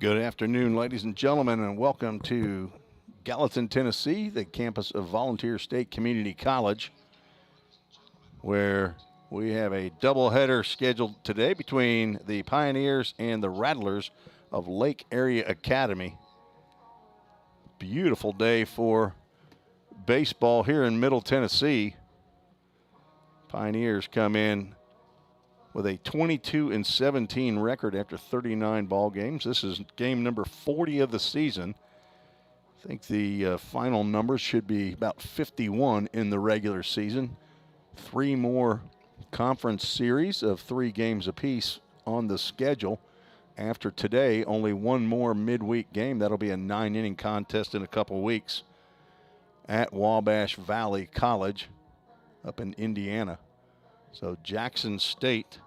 Good afternoon, ladies and gentlemen, and welcome to Gallatin, Tennessee, the campus of Volunteer State Community College, where we have a doubleheader scheduled today between the Pioneers and the Rattlers of Lake Area Academy. Beautiful day for baseball here in Middle Tennessee. Pioneers come in with a 22-17 record after 39 ball games. This is game number 40 of the season. I think the final numbers should be about 51 in the regular season. 3 more conference series of 3 games apiece on the schedule. After today, only 1 more midweek game. That'll be a 9-inning contest in a couple weeks at Wabash Valley College up in Indiana. So Jackson State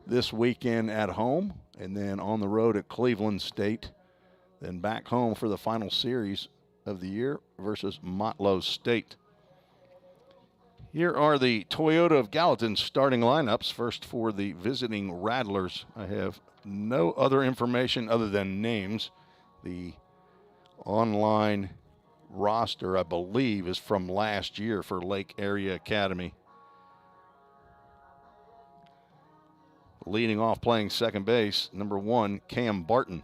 this weekend at home, and then on the road at Cleveland State, then back home for the final series of the year versus Motlow State. Here are the Toyota of Gallatin starting lineups. First for the visiting Rattlers. I have no other information other than names. The online roster, I believe, is from last year for Lake Area Academy. Leading off playing second base, number 1, Cam Barton.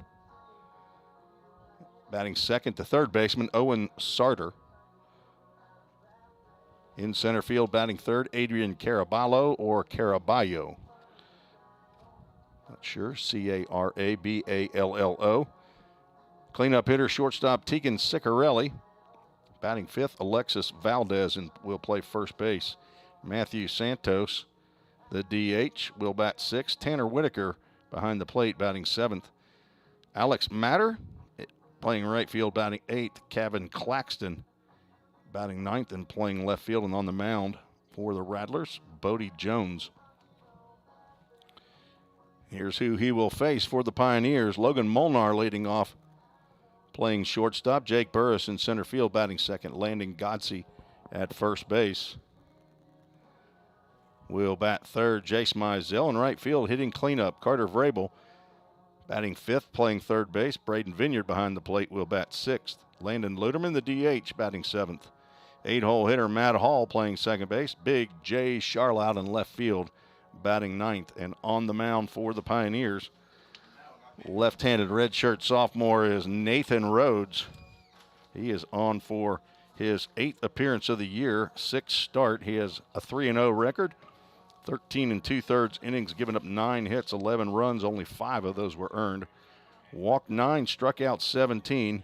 Batting second to third baseman, Owen Sarter. In center field, batting third, Adrian Caraballo or Caraballo. Not sure, Caraballo. Cleanup hitter, shortstop, Tegan Ciccarelli. Batting fifth, Alexis Valdez, and will play first base. Matthew Santos, the DH, will bat sixth. Tanner Whitaker behind the plate, batting seventh. Alex Matter playing right field, batting eighth. Kevin Claxton batting ninth and playing left field. And on the mound for the Rattlers, Bodie Jones. Here's who he will face for the Pioneers. Logan Molnar leading off, playing shortstop. Jake Burris in center field, batting second. Landon Godsey at first base will bat third. Jace Mizell in right field, hitting cleanup. Carter Vrabel batting fifth, playing third base. Braden Vineyard behind the plate will bat sixth. Landon Luderman, the DH, batting seventh. 8-hole hitter Matt Hall playing second base. Big Jay Charlotte in left field, batting ninth. And on the mound for the Pioneers, left-handed redshirt sophomore is Nathan Rhodes. He is on for his 8th appearance of the year, 6th start. He has a 3-0 record. 13 2/3 innings, given up 9 hits, 11 runs, only 5 of those were earned. Walked 9, struck out 17,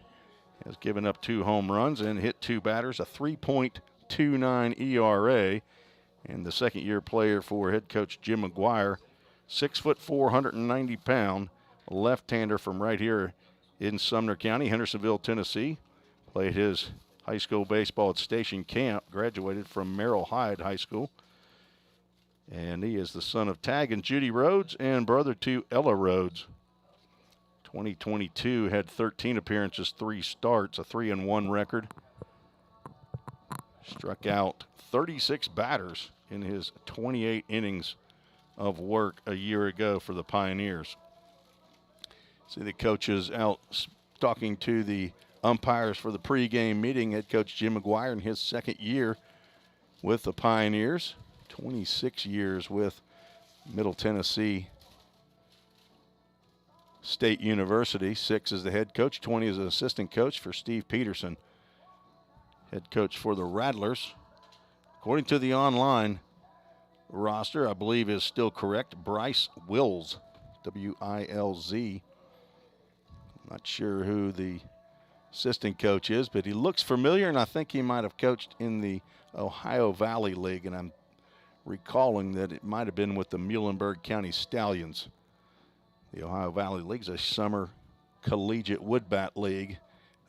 has given up 2 home runs and hit 2 batters, a 3.29 ERA. And the second-year player for head coach Jim McGuire, 6'4", 190-pound left-hander from right here in Sumner County, Hendersonville, Tennessee. Played his high school baseball at Station Camp, graduated from Merrill Hyde High School. And he is the son of Tag and Judy Rhodes and brother to Ella Rhodes. 2022 had 13 appearances, 3 starts, a 3-1 record. Struck out 36 batters in his 28 innings of work a year ago for the Pioneers. See the coaches out talking to the umpires for the pregame meeting. Head coach Jim McGuire in his second year with the Pioneers. 26 years with Middle Tennessee State University. 6 as the head coach, 20 as an assistant coach for Steve Peterson. Head coach for the Rattlers, according to the online roster, I believe is still correct, Bryce Wills, W-I-L-Z. Not sure who the assistant coach is, but he looks familiar, and I think he might have coached in the Ohio Valley League, and I'm recalling that it might have been with the Muhlenberg County Stallions. The Ohio Valley League is a summer collegiate woodbat league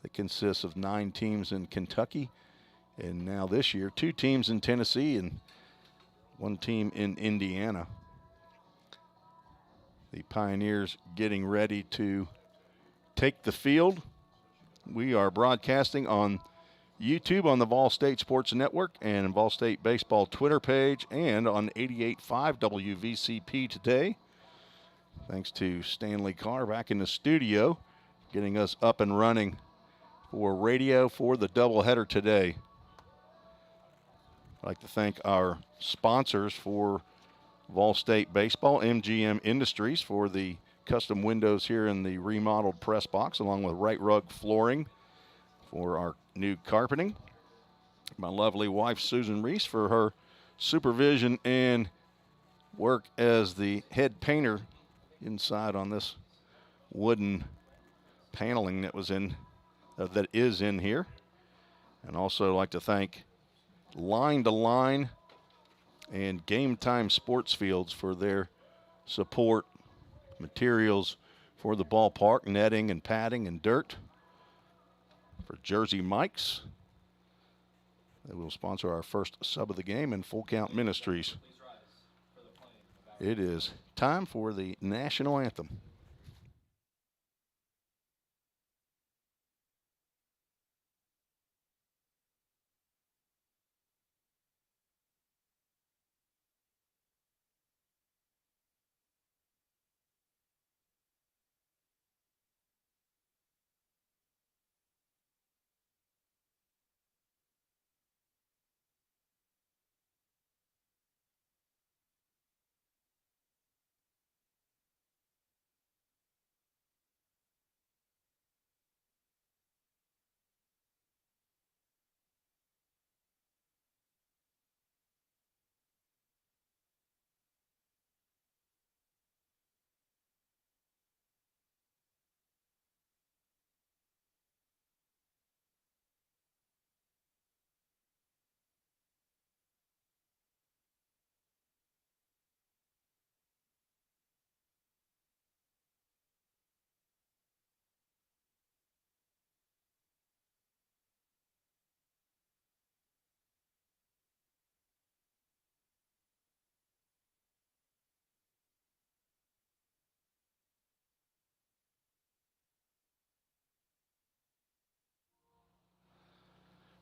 that consists of 9 teams in Kentucky, and now this year 2 teams in Tennessee and 1 team in Indiana. The Pioneers getting ready to take the field. We are broadcasting on YouTube on the Vol State Sports Network and Vol State Baseball Twitter page, and on 88.5 WVCP today. Thanks to Stanley Carr back in the studio, getting us up and running for radio for the doubleheader today. I'd like to thank our sponsors for Vol State Baseball, MGM Industries, for the custom windows here in the remodeled press box, along with Right Rug Flooring for our new carpeting. My lovely wife, Susan Reese, for her supervision and work as the head painter inside on this wooden paneling that is in here. And also like to thank Line to Line and Game Time Sports Fields for their support, materials for the ballpark, netting and padding and dirt. For Jersey Mike's, they will sponsor our first sub of the game, and Full Count Ministries. It is time for the national anthem.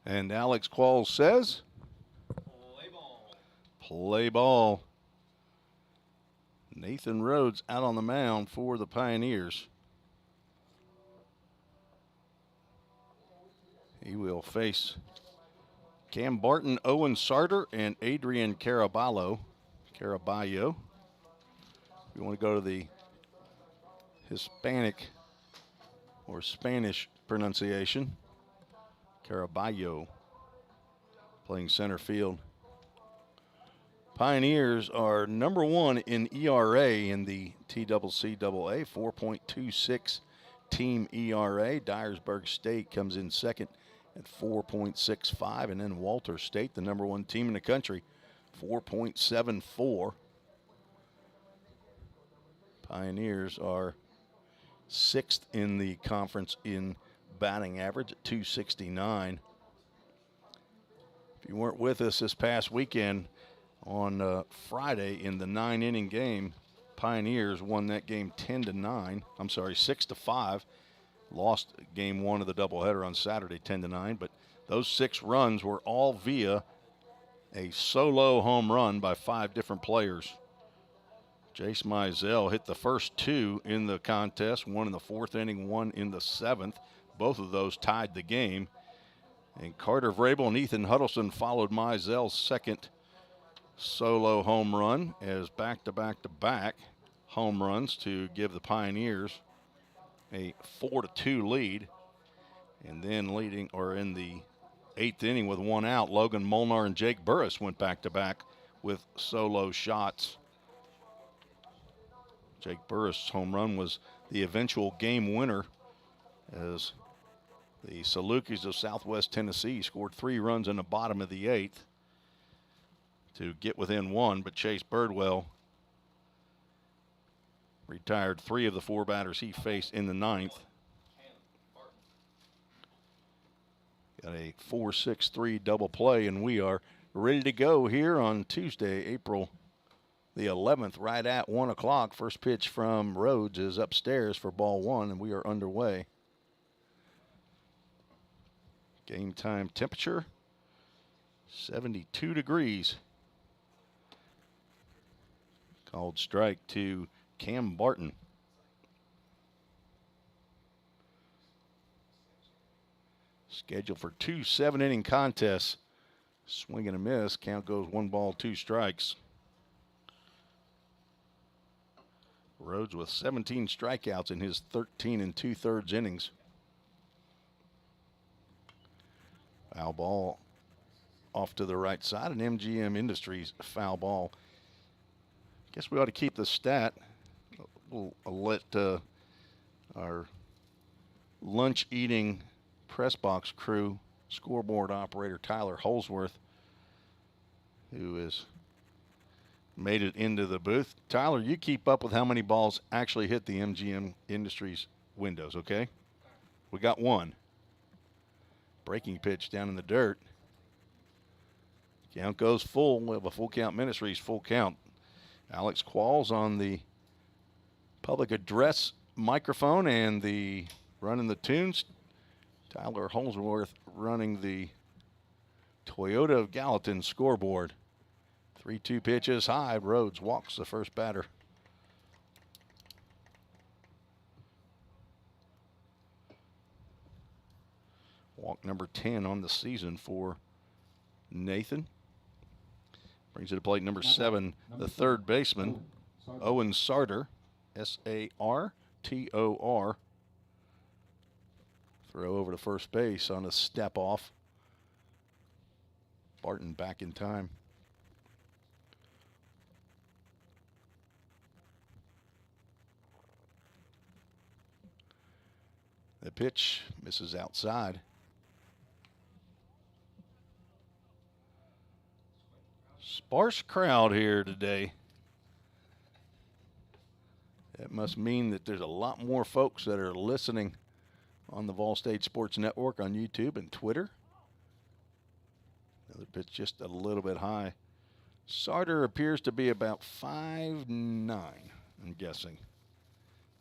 And Alex Qualls says, play ball. Play ball. Nathan Rhodes out on the mound for the Pioneers. He will face Cam Barton, Owen Sarter, and Adrian Caraballo. Caraballo. If you want to go to the Hispanic or Spanish pronunciation, Caraballo playing center field. Pioneers are number one in ERA in the TCCAA, 4.26 team ERA. Dyersburg State comes in second at 4.65, and then Walter State, the number one team in the country, 4.74. Pioneers are sixth in the conference in batting average at 269. If you weren't with us this past weekend, on Friday in the 9-inning game, Pioneers won that game 10-9. I'm sorry, 6-5. Lost game one of the doubleheader on Saturday 10-9, but those 6 runs were all via a solo home run by 5 different players. Jace Mizell hit the first 2 in the contest, one in the 4th inning, one in the 7th. Both of those tied the game. And Carter Vrabel and Ethan Huddleston followed Mizell's second solo home run as back-to-back-to-back home runs to give the Pioneers a 4-2 lead. And then in the 8th inning with 1 out, Logan Molnar and Jake Burris went back-to-back with solo shots. Jake Burris' home run was the eventual game winner as the Salukis of Southwest Tennessee scored 3 runs in the bottom of the 8th to get within 1, but Chase Birdwell retired 3 of the 4 batters he faced in the 9th. Got a 4-6-3 double play, and we are ready to go here on Tuesday, April the 11th, right at 1 o'clock. First pitch from Rhodes is upstairs for ball 1, and we are underway. Game time temperature, 72 degrees. Called strike to Cam Barton. Scheduled for 2 7-inning contests. Swing and a miss. Count goes 1 ball, 2 strikes. Rhodes with 17 strikeouts in his 13 2/3 innings. Foul ball off to the right side, an MGM Industries foul ball. Guess we ought to keep the stat. We'll let our lunch eating press box crew, scoreboard operator Tyler Holsworth, who has made it into the booth. Tyler, you keep up with how many balls actually hit the MGM Industries windows, okay? We got 1. Breaking pitch down in the dirt. Count goes full. We have a full count Ministries, full count. Alex Qualls on the public address microphone and the running the tunes. Tyler Holsworth running the Toyota of Gallatin scoreboard. 3-2 pitches high. Rhodes walks the first batter. Walk number 10 on the season for Nathan. Brings it to plate number 7, the third baseman, Owen Sartor, Sartor. Throw over to first base on a step off. Barton back in time. The pitch misses outside. Sparse crowd here today. That must mean that there's a lot more folks that are listening on the Vol State Sports Network on YouTube and Twitter. Another pitch just a little bit high. Sartor appears to be about 5'9", I'm guessing.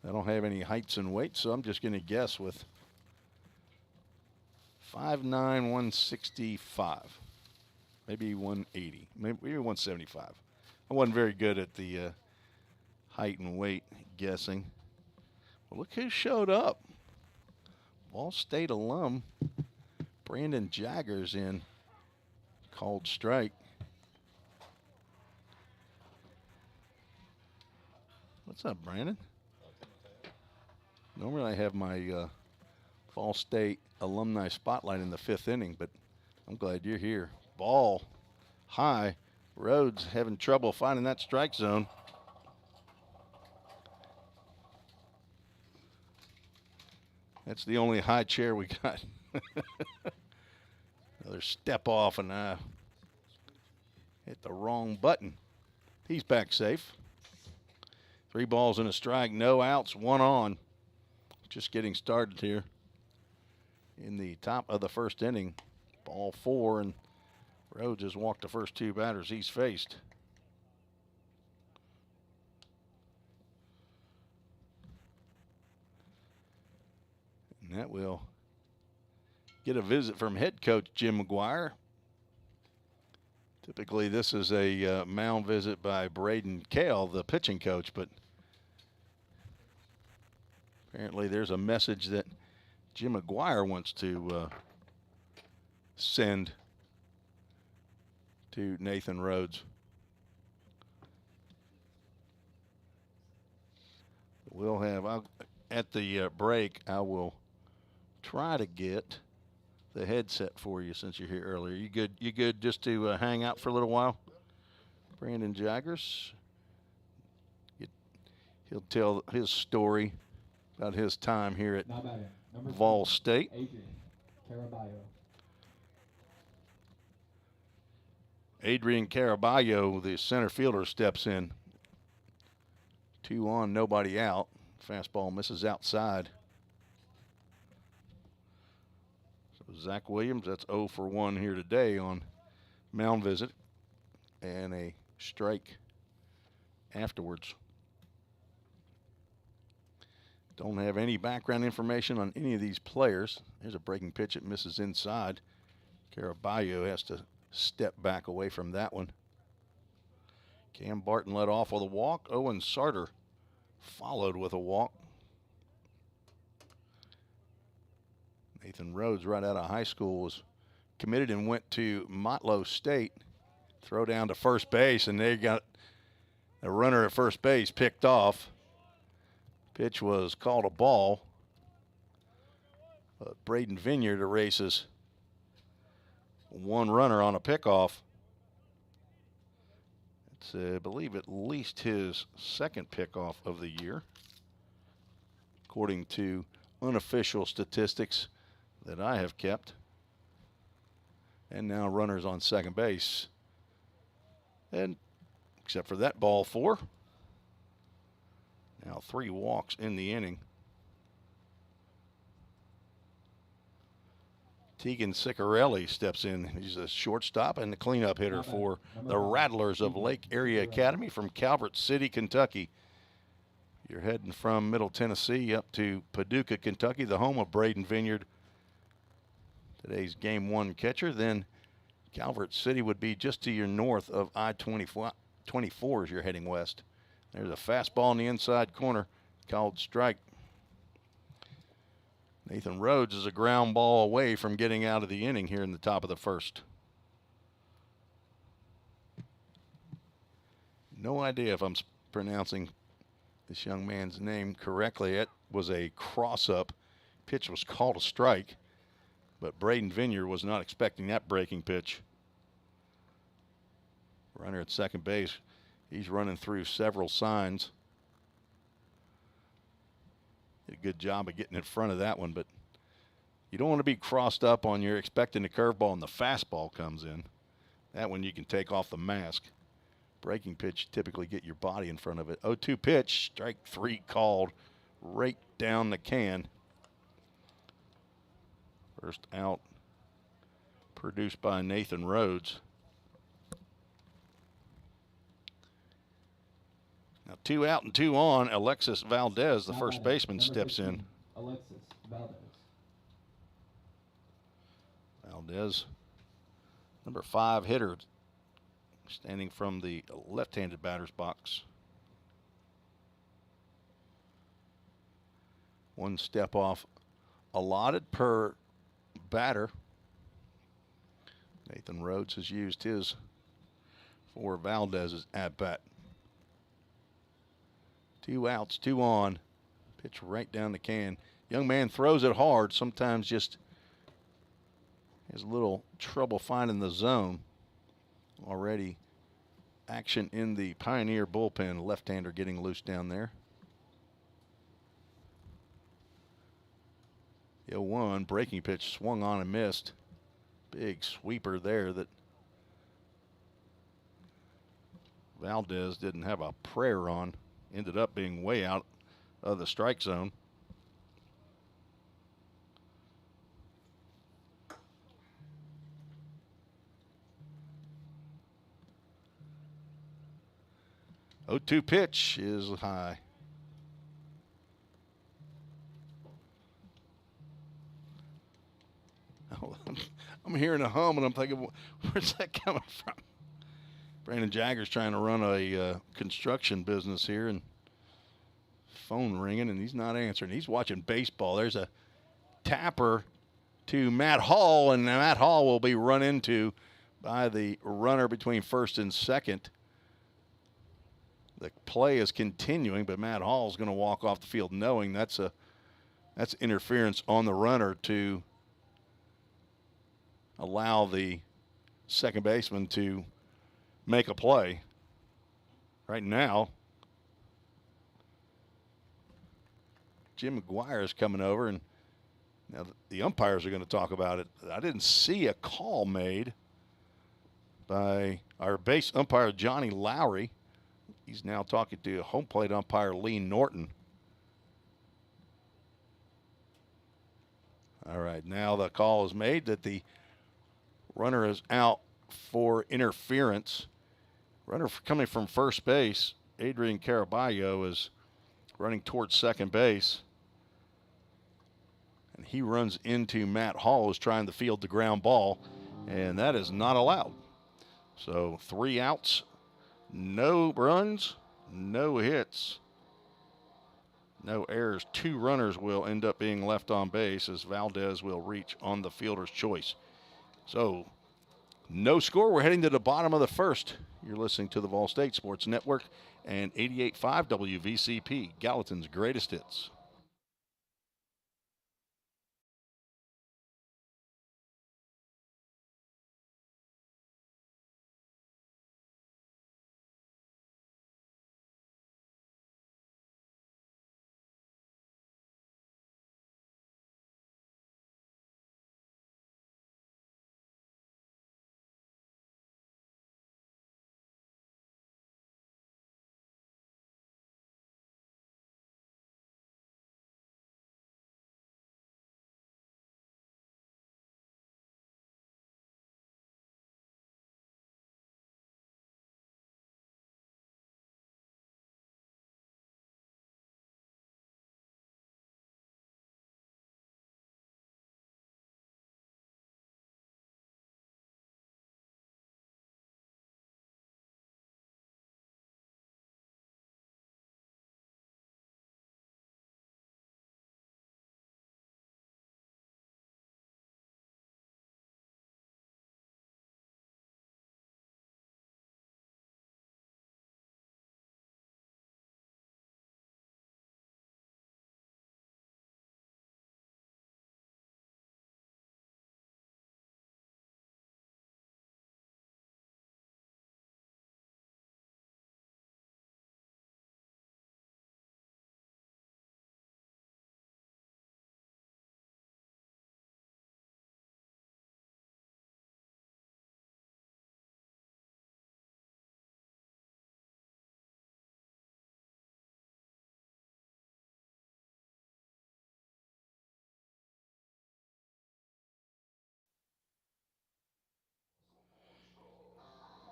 I don't have any heights and weights, so I'm just going to guess with 5'9", 165. Maybe 180, maybe 175. I wasn't very good at the height and weight guessing. Well, look who showed up. Vol State alum Brandon Jaggers in. Called strike. What's up, Brandon? Normally I have my Vol State alumni spotlight in the 5th inning, but I'm glad you're here. Ball high. Rhodes having trouble finding that strike zone. That's the only high chair we got. Another step off and hit the wrong button. He's back safe. 3 balls and a strike, no outs, 1 on. Just getting started here in the top of the 1st inning. Ball 4, and Rhodes has walked the first 2 batters he's faced. And that will get a visit from head coach Jim McGuire. Typically this is a mound visit by Braden Kale, the pitching coach, but apparently there's a message that Jim McGuire wants to send to Nathan Rhodes. We'll have, at the break, I will try to get the headset for you since you're here earlier. You good? You good just to hang out for a little while? Brandon Jaggers. He'll tell his story about his time here at Vol State. Adrian Caraballo, the center fielder, steps in. 2 on, nobody out. Fastball misses outside. So Zach Williams, that's 0 for 1 here today on mound visit, and a strike afterwards. Don't have any background information on any of these players. There's a breaking pitch that misses inside. Caraballo has to step back away from that one. Cam Barton led off with a walk. Owen Sartor followed with a walk. Nathan Rhodes, right out of high school, was committed and went to Motlow State. Throw down to first base, and they got a runner at first base picked off. Pitch was called a ball. Braden Vineyard erases one runner on a pickoff. It's, I believe, at least his second pickoff of the year, according to unofficial statistics that I have kept. And now runners on second base. And except for that ball four. Now 3 walks in the inning. Tegan Ciccarelli steps in. He's a shortstop and the cleanup hitter for the Rattlers of Lake Area Academy from Calvert City, Kentucky. You're heading from Middle Tennessee up to Paducah, Kentucky, the home of Braden Vineyard, today's Game 1 catcher. Then Calvert City would be just to your north of I-24 as you're heading west. There's a fastball in the inside corner, called strike. Nathan Rhodes is a ground ball away from getting out of the inning here in the top of the first. No idea if I'm pronouncing this young man's name correctly. It was a cross-up. Pitch was called a strike, but Braden Vineyard was not expecting that breaking pitch. Runner at second base. He's running through several signs. Did a good job of getting in front of that one, but you don't want to be crossed up on you're expecting the curveball and the fastball comes in. That one you can take off the mask. Breaking pitch, typically get your body in front of it. 0-2 pitch, strike 3 called right down the can. First out produced by Nathan Rhodes. Now 2 out and 2 on. Alexis Valdez, the first baseman, steps in. Alexis Valdez. Valdez, number 5 hitter, standing from the left-handed batter's box. 1 step off allotted per batter. Nathan Rhodes has used his for Valdez's at-bat. 2 outs, 2 on. Pitch right down the can. Young man throws it hard. Sometimes just has a little trouble finding the zone. Already action in the Pioneer bullpen. Left-hander getting loose down there. The 0-1 breaking pitch swung on and missed. Big sweeper there that Valdez didn't have a prayer on. Ended up being way out of the strike zone. Oh, 0-2 pitch is high. I'm hearing a hum and I'm thinking, where's that coming from? Brandon Jagger's trying to run a construction business here, and phone ringing, and he's not answering. He's watching baseball. There's a tapper to Matt Hall, and Matt Hall will be run into by the runner between first and second. The play is continuing, but Matt Hall is going to walk off the field knowing that's interference on the runner to allow the second baseman to make a play. Right now, Jim McGuire is coming over, and now the umpires are going to talk about it. I didn't see a call made by our base umpire, Johnny Lowry. He's now talking to home plate umpire Lee Norton. All right, now the call is made that the runner is out for interference. Runner coming from first base, Adrian Caraballo, is running towards second base. And he runs into Matt Hall, who's trying to field the ground ball, and that is not allowed. So 3 outs, no runs, no hits. No errors. 2 runners will end up being left on base as Valdez will reach on the fielder's choice. So, no score. We're heading to the bottom of the first. You're listening to the Vol State Sports Network and 88.5 WVCP, Gallatin's greatest hits.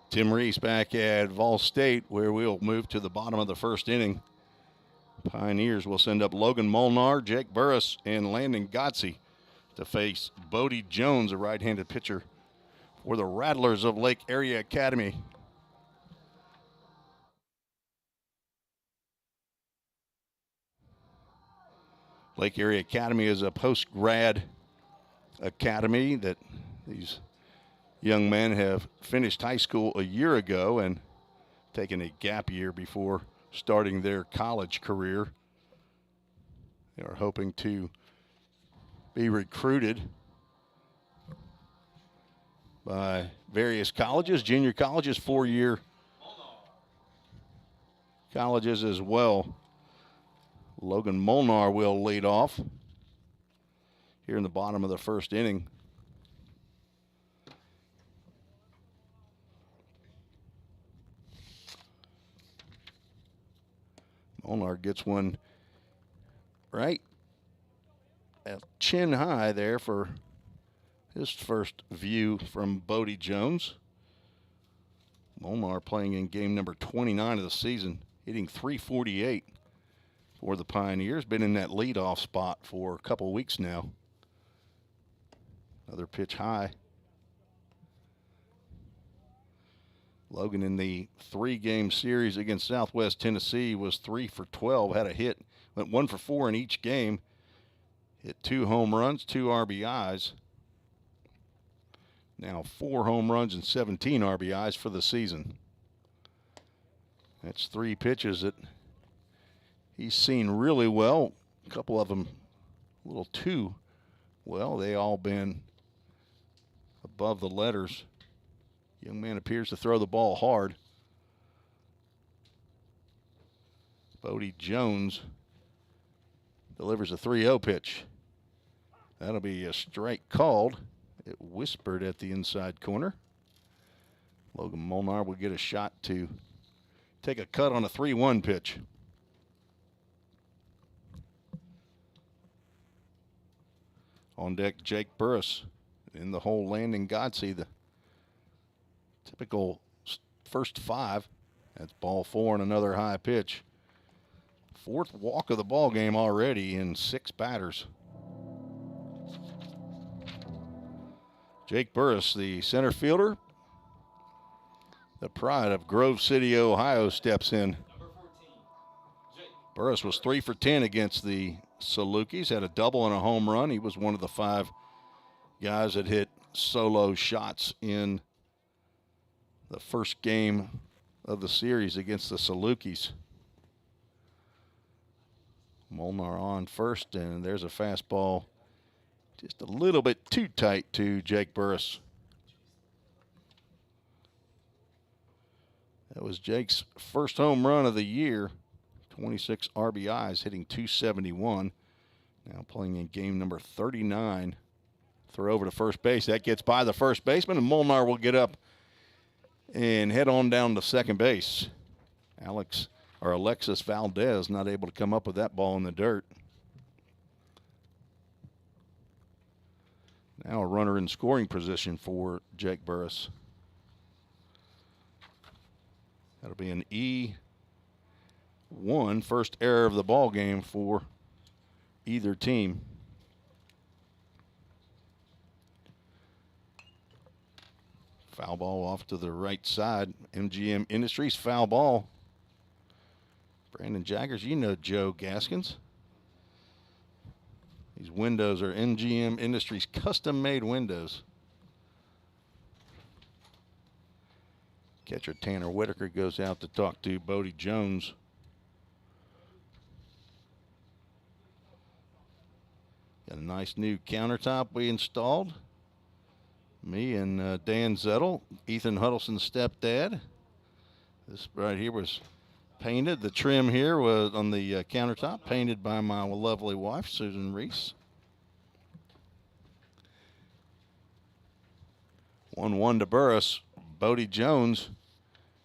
Tim Reese back at Vol State, where we'll move to the bottom of the first inning. Pioneers will send up Logan Molnar, Jake Burris, and Landon Gotze to face Bodie Jones, a right-handed pitcher for the Rattlers of Lake Area Academy. Lake Area Academy is a post-grad academy that these young men have finished high school a year ago and taken a gap year before starting their college career. They are hoping to be recruited by various colleges, junior colleges, 4-year colleges as well. Logan Molnar will lead off here in the bottom of the first inning. Molnar gets one right at chin high there for his first view from Bodie Jones. Molnar playing in game number 29 of the season, hitting .348 for the Pioneers. Been in that leadoff spot for a couple weeks now. Another pitch high. Logan in the 3-game series against Southwest Tennessee was 3 for 12, had a hit, went 1 for 4 in each game, hit 2 home runs, 2 RBIs. Now 4 home runs and 17 RBIs for the season. That's 3 pitches that he's seen really well. A couple of them a little too well. They all been above the letters. Young man appears to throw the ball hard. Bodie Jones delivers a 3-0 pitch. That'll be a strike called. It whispered at the inside corner. Logan Molnar will get a shot to take a cut on a 3-1 pitch. On deck, Jake Burris. In the hole, Landon Gotze, the typical first 5. That's ball 4 and another high pitch. 4th walk of the ball game already in 6 batters. Jake Burris, the center fielder, the pride of Grove City, Ohio, steps in. Number 14, Jake Burris was 3 for 10 against the Salukis, had a double and a home run. He was one of the 5 guys that hit solo shots in the first game of the series against the Salukis. Molnar on first, and there's a fastball just a little bit too tight to Jake Burris. That was Jake's first home run of the year. 26 RBIs, hitting .271. Now playing in game number 39. Throw over to first base. That gets by the first baseman, and Molnar will get up and head on down to second base. Alexis Valdez not able to come up with that ball in the dirt. Now a runner in scoring position for Jake Burris. That'll be an E1, first error of the ball game for either team. Foul ball off to the right side. MGM Industries foul ball. Brandon Jaggers, you know Joe Gaskins. These windows are MGM Industries custom-made windows. Catcher Tanner Whitaker goes out to talk to Bodie Jones. Got a nice new countertop we installed. Me and Dan Zettel, Ethan Huddleston's stepdad. This right here was painted. The trim here was on the countertop, painted by my lovely wife, Susan Reese. 1-1 to Burris. Bodie Jones,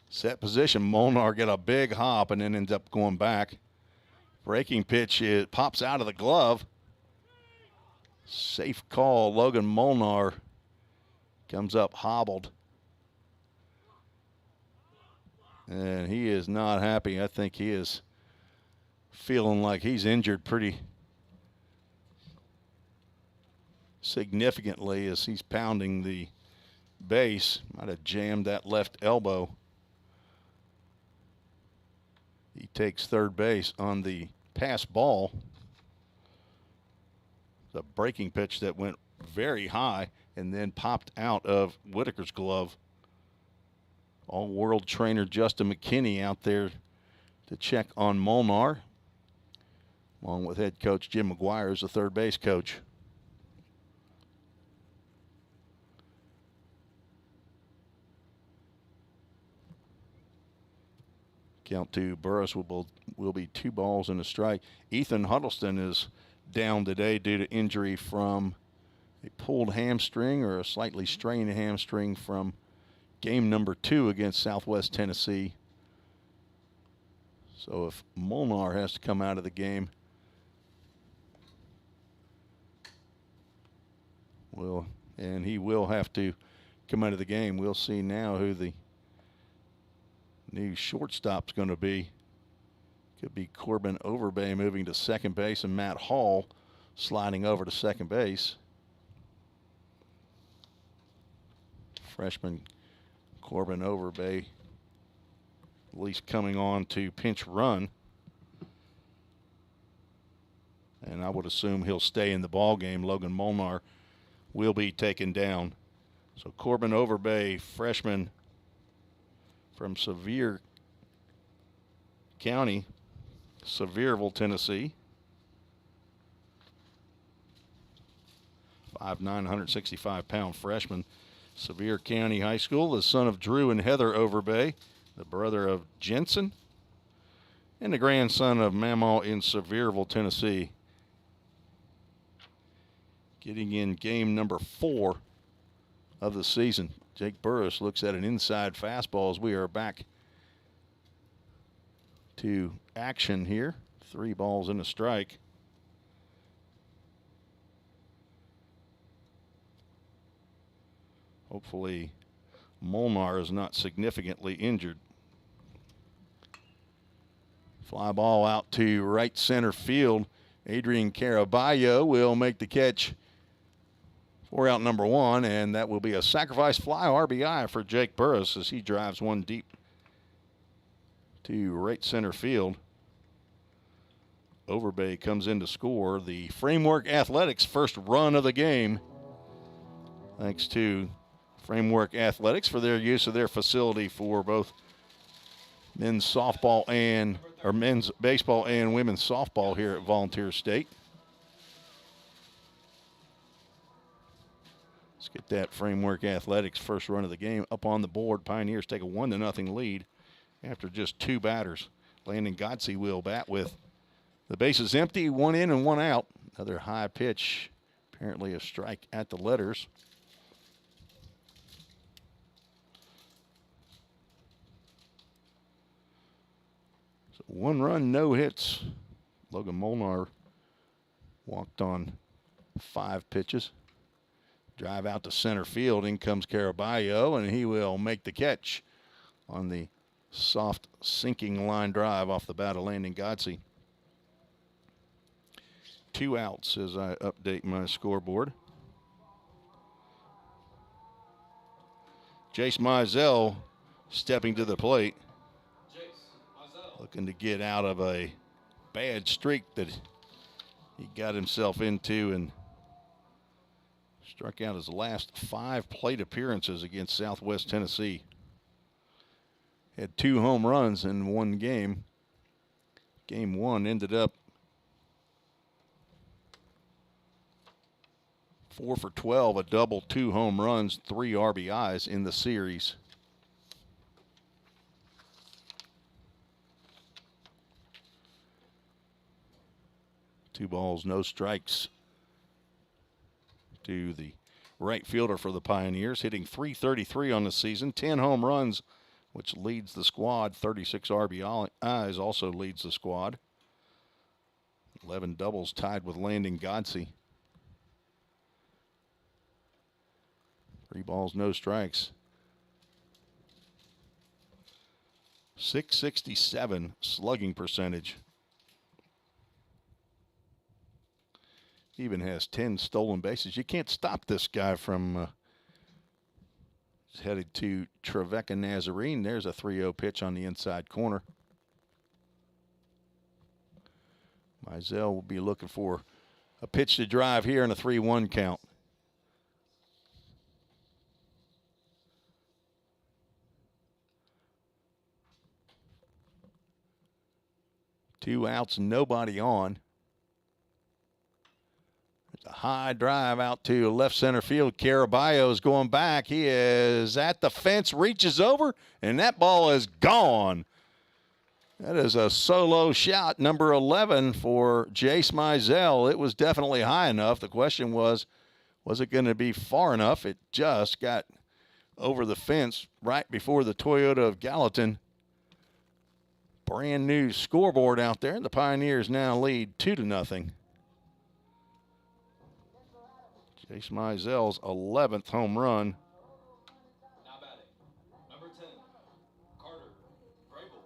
set position. Molnar get a big hop and then ends up going back. Breaking pitch, it pops out of the glove. Safe call. Logan Molnar comes up hobbled. And he is not happy. I think he is feeling like he's injured pretty significantly as he's pounding the base. Might have jammed that left elbow. He takes third base on the pass ball. The breaking pitch that went very high and then popped out of Whitaker's glove. All-world trainer Justin McKinney out there to check on Molnar, along with head coach Jim McGuire as the third base coach. Count to Burris will be 2 balls and a strike. Ethan Huddleston is down today due to injury from a pulled hamstring or a slightly strained hamstring from game number 2 against Southwest Tennessee. So if Molnar has to come out of the game, and he will have to come out of the game, we'll see now who the new shortstop's going to be. Could be Corbin Overbay moving to second base and Matt Hall sliding over to second base. Freshman Corbin Overbay at least coming on to pinch run. And I would assume he'll stay in the ball game. Logan Molnar will be taken down. So Corbin Overbay, freshman from Sevier County, Sevierville, Tennessee. 5'9", 165-pound freshman. Sevier County High School, the son of Drew and Heather Overbay, the brother of Jensen, and the grandson of Mamaw in Sevierville, Tennessee. Getting in game number 4 of the season. Jake Burris looks at an inside fastball as we are back to action here. 3 balls and a strike. Hopefully Molnar is not significantly injured. Fly ball out to right center field. Adrian Caraballo will make the catch for out number 1, and that will be a sacrifice fly RBI for Jake Burris as he drives one deep to right center field. Overbay comes in to score the Framework Athletics first run of the game. Thanks to Framework Athletics for their use of their facility for both men's softball or men's baseball and women's softball here at Volunteer State. Let's get that Framework Athletics first run of the game up on the board. Pioneers take a 1-0 lead after just 2 batters. Landon Godsey will bat with the bases empty, 1 in and 1 out. Another high pitch, apparently a strike at the letters. So 1 run, no hits. Logan Molnar walked on 5 pitches. Drive out to center field. In comes Caraballo, and he will make the catch on the soft sinking line drive off the bat of Landon Godsey. 2 outs as I update my scoreboard. Jace Mizell stepping to the plate, looking to get out of a bad streak that he got himself into and struck out his last 5 plate appearances against Southwest Tennessee. Had 2 home runs in 1 game. Game 1 ended up 4 for 12, a double, 2 home runs, 3 RBIs in the series. Two balls, no strikes to the right fielder for the Pioneers, hitting .333 on the season, 10 home runs, which leads the squad. 36 RBIs also leads the squad. 11 doubles, tied with Landon Godsey. 3 balls, no strikes. .667 slugging percentage. Even has 10 stolen bases. You can't stop this guy from headed to Trevecca Nazarene. There's a 3-0 pitch on the inside corner. Mizell will be looking for a pitch to drive here in a 3-1 count. Two outs, nobody on. A high drive out to left center field. Caraballo is going back. He is at the fence, reaches over, and that ball is gone. That is a solo shot, number 11 for Jace Mizell. It was definitely high enough. The question was it going to be far enough? It just got over the fence right before the Toyota of Gallatin. Brand new scoreboard out there. The Pioneers now lead 2-0. Jace Mizell's 11th home run. Now batting, number 10, Carter Vrabel.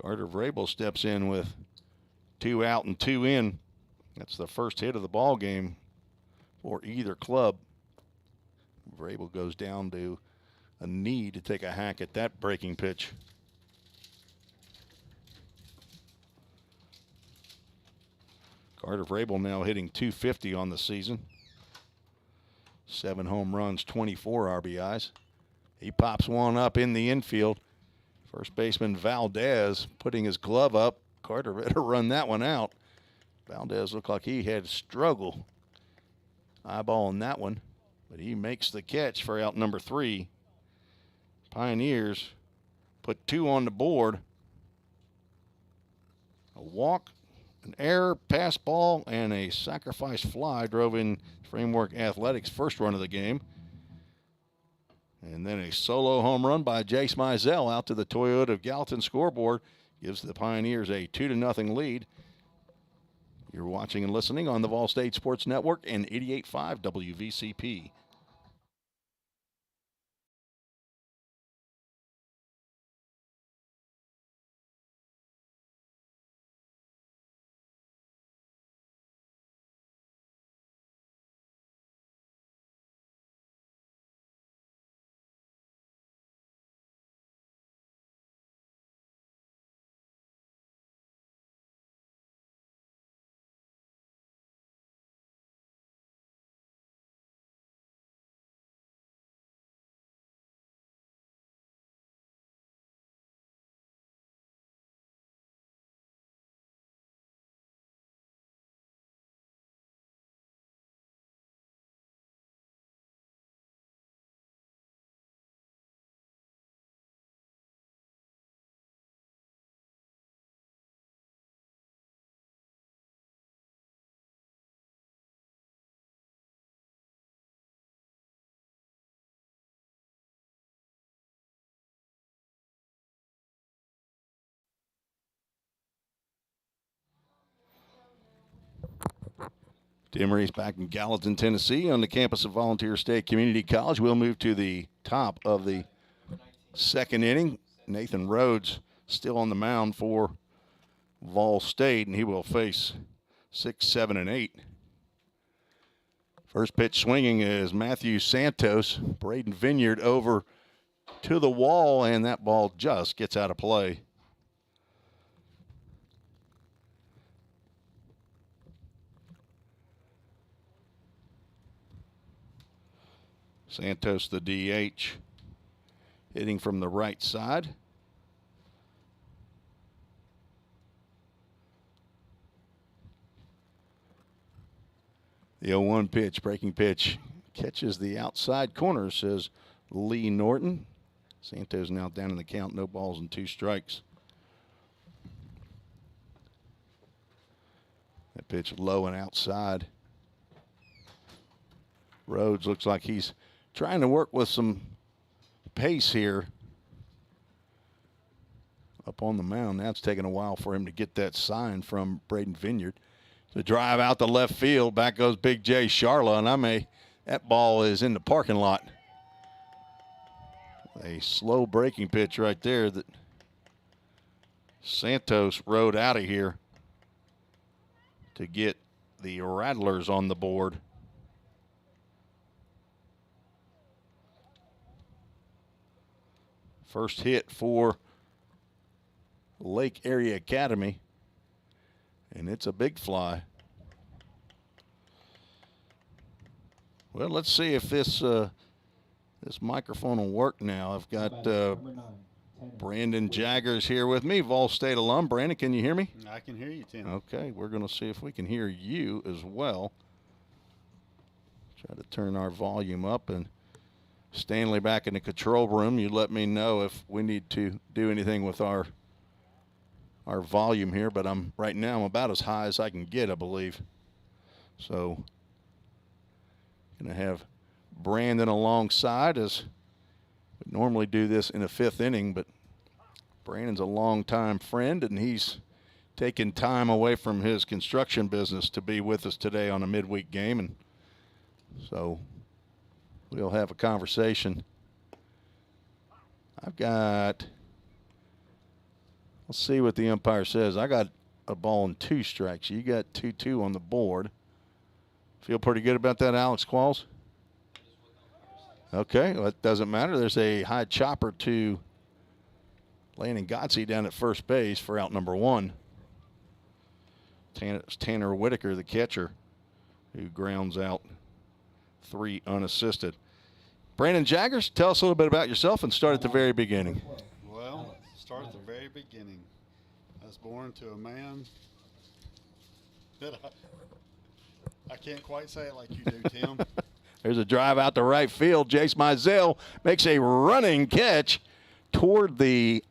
Carter Vrabel steps in with 2 out and 2 in. That's the first hit of the ball game for either club. Vrabel goes down to a knee to take a hack at that breaking pitch. Carter Vrabel now hitting .250 on the season. 7 home runs, 24 RBIs. He pops one up in the infield. First baseman Valdez putting his glove up. Carter better run that one out. Valdez looked like he had struggle eyeballing that one, but he makes the catch for out number 3. Pioneers put 2 on the board. A walk, an error, pass ball, and a sacrifice fly drove in Framework Athletics' first run of the game. And then a solo home run by Jace Mizell out to the Toyota of Gallatin scoreboard gives the Pioneers a 2-0 lead. You're watching and listening on the Vol State Sports Network and 88.5 WVCP. Tim Reese back in Gallatin, Tennessee on the campus of Volunteer State Community College. We'll move to the top of the second inning. Nathan Rhodes still on the mound for Vol State, and he will face 6, 7, and 8. First pitch swinging is Matthew Santos. Braden Vineyard over to the wall, and that ball just gets out of play. Santos, the DH, hitting from the right side. The 0-1 pitch, breaking pitch, catches the outside corner, says Lee Norton. Santos now down in the count, no balls and 2 strikes. That pitch low and outside. Rhodes looks like he's trying to work with some pace here up on the mound. Now it's taking a while for him to get that sign from Braden Vineyard. The drive out to left field. Back goes Big J Charla, and that ball is in the parking lot. A slow breaking pitch right there that Santos rode out of here to get the Rattlers on the board. First hit for Lake Area Academy, and it's a big fly. Well, let's see if this microphone will work now. I've got Brandon Jaggers here with me, Vol State alum. Brandon, can you hear me? I can hear you, Tim. Okay, we're going to see if we can hear you as well. Try to turn our volume up, and Stanley back in the control room. You let me know if we need to do anything with our volume here, but right now I'm about as high as I can get, I believe. So going to have Brandon alongside, as we normally do this in the 5th inning, but Brandon's a longtime friend, and he's taken time away from his construction business to be with us today on a midweek game, and so we'll have a conversation. Let's see what the umpire says. I got a ball and 2 strikes. You got 2-2 on the board. Feel pretty good about that, Alex Qualls? Okay, well, it doesn't matter. There's a high chopper to Landon Godsey down at first base for out number 1. Tanner Whitaker, the catcher, who grounds out 3 unassisted. Brandon Jaggers, tell us a little bit about yourself and start at the very beginning. Well, start at the very beginning. I was born to a man that I can't quite say it like you do, Tim. There's a drive out to right field. Jace Mizell makes a running catch toward the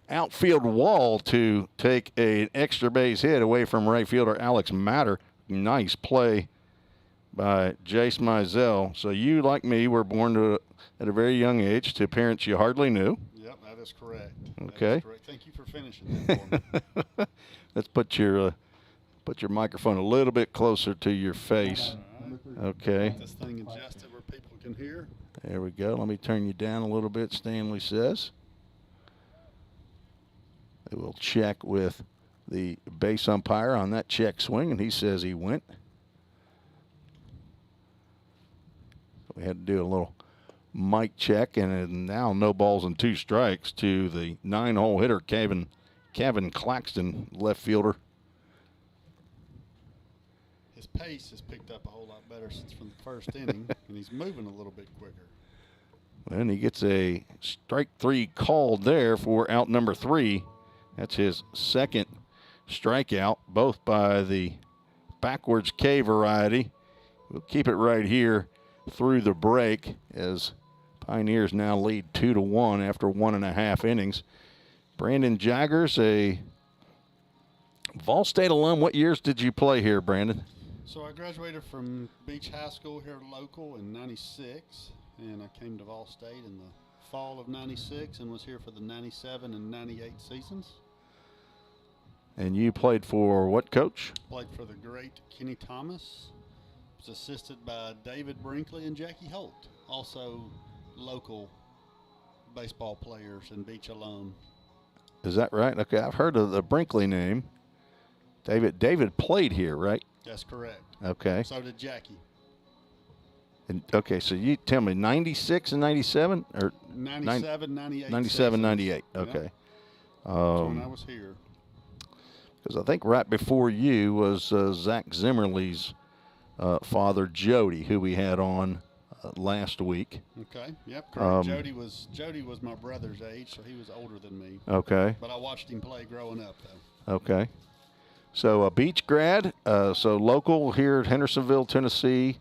outfield wall to take an extra base hit away from right fielder Alex Matter. Nice play by Jace Mizell. So you, like me, were born at a very young age to parents you hardly knew. Yep, that is correct. Okay. That is correct. Thank you for finishing that for me. Let's put your microphone a little bit closer to your face. Okay. Get this thing adjusted where people can hear. There we go. Let me turn you down a little bit, Stanley says. They will check with the base umpire on that check swing, and he says he went. We had to do a little mic check, and now no balls and 2 strikes to the 9-hole hitter, Kevin Claxton, left fielder. His pace has picked up a whole lot better since from the first inning, and he's moving a little bit quicker. And he gets a strike 3 called there for out number 3. That's his second strikeout, both by the backwards K variety. We'll keep it right here through the break as Pioneers now lead 2-1 after 1.5 innings. Brandon Jaggers, a Vol State alum. What years did you play here, Brandon? So I graduated from Beach High School here local in '96, and I came to Vol State in the fall of '96 and was here for the '97 and '98 seasons. And you played for what coach? Played for the great Kenny Thomas. Was assisted by David Brinkley and Jackie Holt. Also local baseball players in Beach alone. Is that right? Okay, I've heard of the Brinkley name. David played here, right? That's correct. Okay. So did Jackie. And okay, so you tell me 96 and 97 or 97, 98. 97, seasons. 98. Yep. Okay. That's when I was here. Because I think right before you was Zach Zimmerly's father, Jody, who we had on last week. Okay. Yep. Correct. Jody was my brother's age, so he was older than me. Okay. But I watched him play growing up, though. Okay. So a beach grad, so local here at Hendersonville, Tennessee,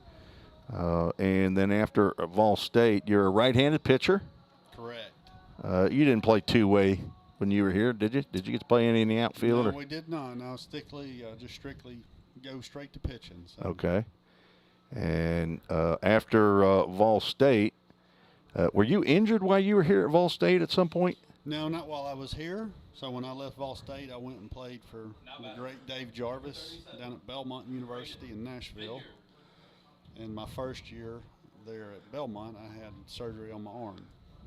and then after Vol State, you're a right-handed pitcher. Correct. You didn't play two-way when you were here, did you? Did you get to play any in the outfield? No, or? we did not. No, strictly go straight to pitching. So. Okay. And after Vol State, were you injured while you were here at Vol State at some point? No, not while I was here. So when I left Vol State, I went and played for the great Dave Jarvis down at Belmont University in Nashville. And my first year there at Belmont, I had surgery on my arm,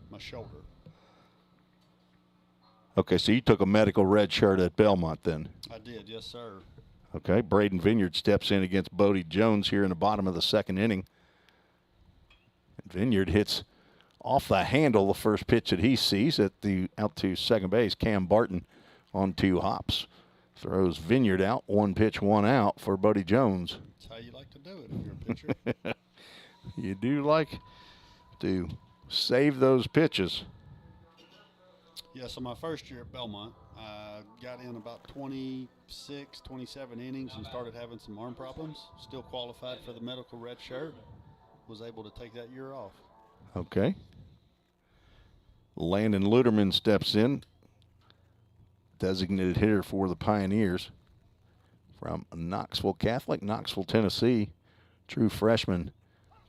my shoulder. Okay, so you took a medical red shirt at Belmont then. I did, yes, sir. Okay, Braden Vineyard steps in against Bodie Jones here in the bottom of the second inning. And Vineyard hits off the handle the first pitch that he sees out to second base. Cam Barton on 2 hops. Throws Vineyard out, 1 pitch, 1 out for Bodie Jones. That's how you like to do it if you're a pitcher. You do like to save those pitches. Yeah, so my first year at Belmont, I got in about 26, 27 innings and started having some arm problems. Still qualified for the medical red shirt. Was able to take that year off. Okay. Landon Luderman steps in, designated hitter for the Pioneers from Knoxville Catholic, Knoxville, Tennessee. True freshman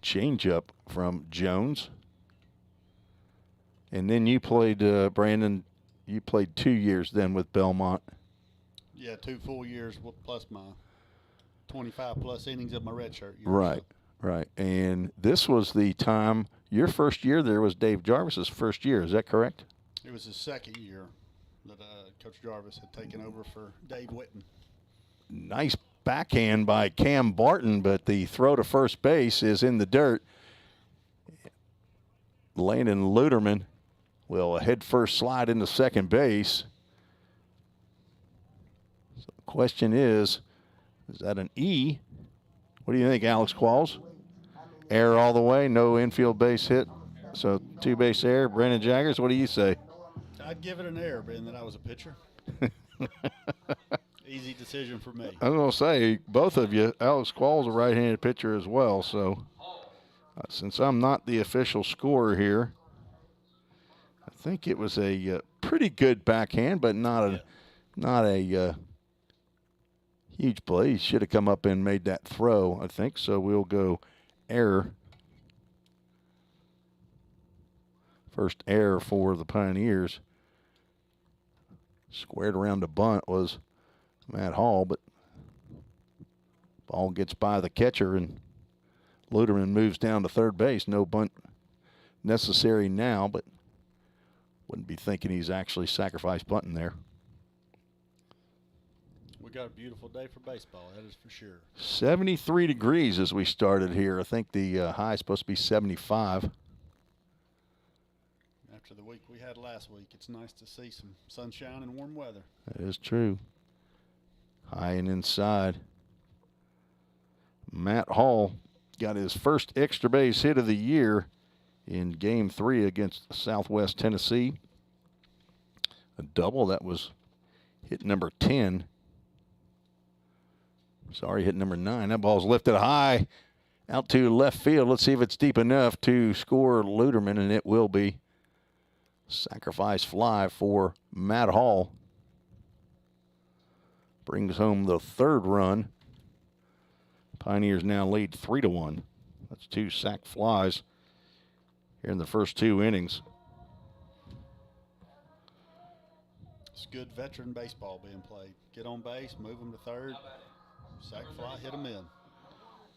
changeup from Jones. And then you played, Brandon, you played 2 years then with Belmont. Yeah, 2 full years plus my 25-plus innings of my red shirt year. Right, right. And this was the time, your first year there was Dave Jarvis's first year. Is that correct? It was his second year that Coach Jarvis had taken over for Dave Whitten. Nice backhand by Cam Barton, but the throw to first base is in the dirt. Landon Luderman will head first slide into second base. So the question is that an E? What do you think, Alex Qualls? Error all the way, no infield base hit. So 2 base error. Brandon Jaggers, what do you say? I'd give it an error, being that I was a pitcher. Easy decision for me. I was going to say, both of you, Alex Qualls a right-handed pitcher as well. So since I'm not the official scorer here, I think it was a pretty good backhand, but not a huge play. He should have come up and made that throw, I think. So we'll go error. First error for the Pioneers. Squared around the bunt was Matt Hall, but ball gets by the catcher and Luderman moves down to third base. No bunt necessary now, but wouldn't be thinking he's actually sacrificed bunting there. We got a beautiful day for baseball, that is for sure. 73 degrees as we started here. I think the high is supposed to be 75. After the week we had last week, it's nice to see some sunshine and warm weather. That is true. High and inside. Matt Hall got his first extra base hit of the year in Game 3 against Southwest Tennessee. A double. That was hit number 10. Sorry, hit number 9. That ball's lifted high out to left field. Let's see if it's deep enough to score Luderman, and it will be. Sacrifice fly for Matt Hall. Brings home the 3rd run. Pioneers now lead 3-1. That's 2 sac flies here in the first 2 innings. It's good veteran baseball being played. Get on base, move them to third, Now batting. sac Number fly, hit them 35. in.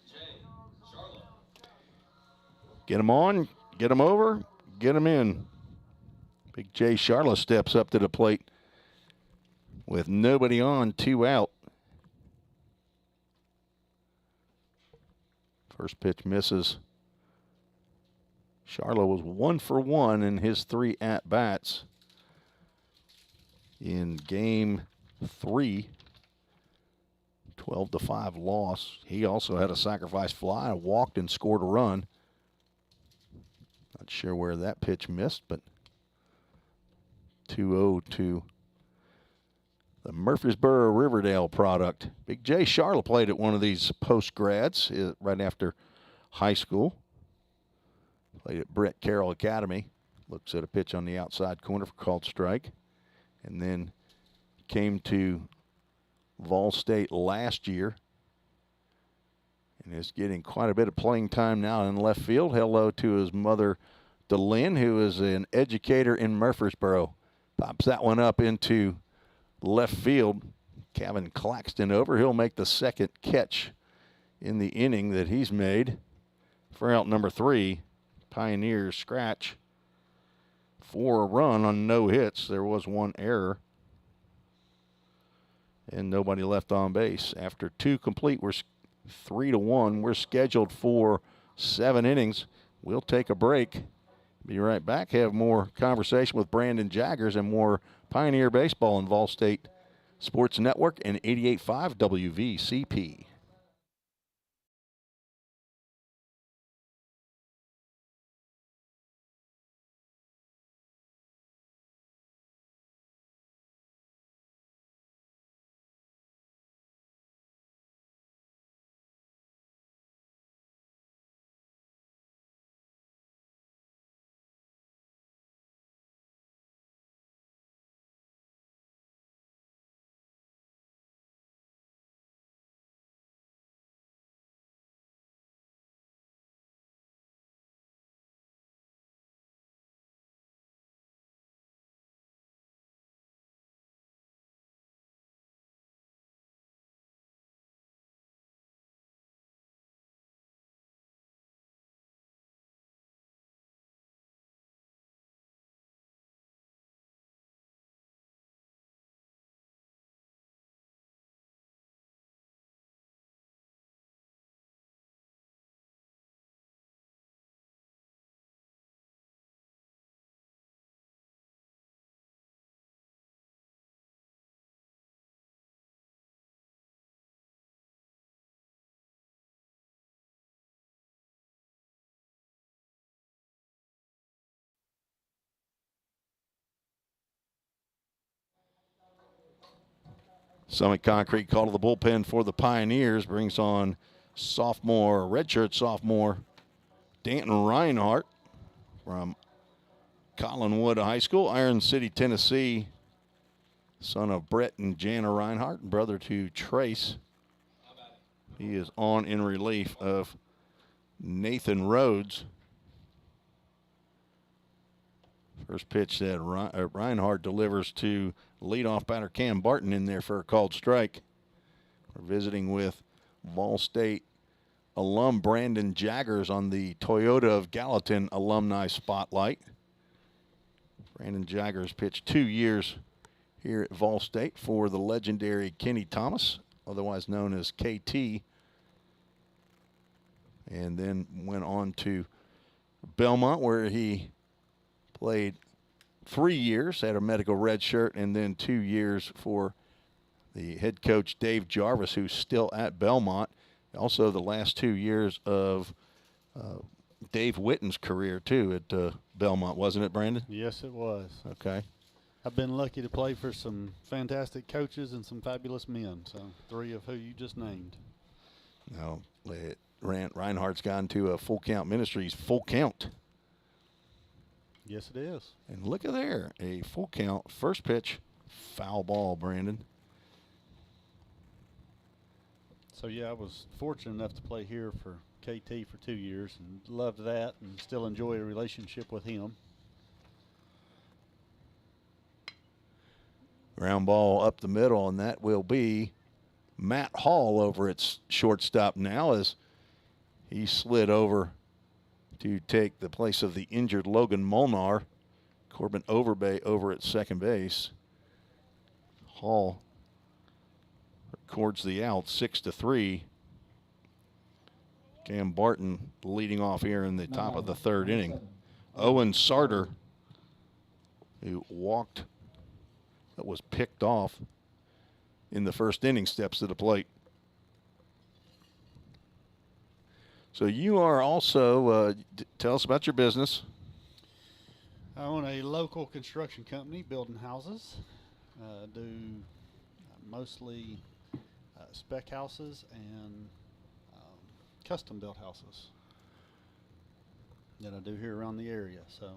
Jay Charlotte. Get him on, get him over, get him in. Big Jay Charlotte steps up to the plate with nobody on, 2 out. First pitch misses. Charlotte was 1 for 1 in his 3 at-bats in game 3. 12-5 loss. He also had a sacrifice fly, walked and scored a run. Not sure where that pitch missed, but 2-0 to the Murfreesboro Riverdale product. Big J Charlotte played at one of these post-grads right after high school. Played at Brett Carroll Academy. Looks at a pitch on the outside corner for called strike. And then came to Vol State last year and is getting quite a bit of playing time now in left field. Hello to his mother, DeLynn, who is an educator in Murfreesboro. Pops that one up into left field. Kevin Claxton over. He'll make the second catch in the inning that he's made. For out number 3, Pioneers scratch for a run on no hits. There was 1 error. And nobody left on base. After 2 complete, we're 3-1. We're scheduled for 7 innings. We'll take a break. Be right back. Have more conversation with Brandon Jaggers and more Pioneer baseball on Vol State Sports Network and 88.5 WVCP. Summit Concrete call to the bullpen for the Pioneers. Brings on redshirt sophomore, Danton Reinhardt from Collinwood High School, Iron City, Tennessee. Son of Brett and Jana Reinhardt, brother to Trace. He is on in relief of Nathan Rhodes. First pitch that Reinhardt delivers to leadoff batter Cam Barton in there for a called strike. We're visiting with Vol State alum Brandon Jaggers on the Toyota of Gallatin alumni spotlight. Brandon Jaggers pitched 2 years here at Vol State for the legendary Kenny Thomas, otherwise known as KT, and then went on to Belmont, where he played 3 years, had a medical red shirt, and then 2 years for the head coach Dave Jarvis, who's still at Belmont. Also the last 2 years of Dave Witten's career, too, at Belmont, wasn't it, Brandon? Yes, it was. Okay. I've been lucky to play for some fantastic coaches and some fabulous men, so 3 of who you just named. Now, Reinhardt's gone to a Full Count Ministries full count. Yes, it is. And look at there, a full count. First pitch, foul ball, Brandon. So, yeah, I was fortunate enough to play here for KT for 2 years and loved that and still enjoy a relationship with him. Ground ball up the middle, and that will be Matt Hall over at shortstop now as he slid over to take the place of the injured Logan Molnar. Corbin Overbay over at second base. Hall records the out 6-3. Cam Barton leading off here in the top of the third inning. Owen Sarter, who walked, that was picked off in the first inning, steps to the plate. So you are also, tell us about your business. I own a local construction company building houses. Do mostly spec houses and custom built houses that I do here around the area. So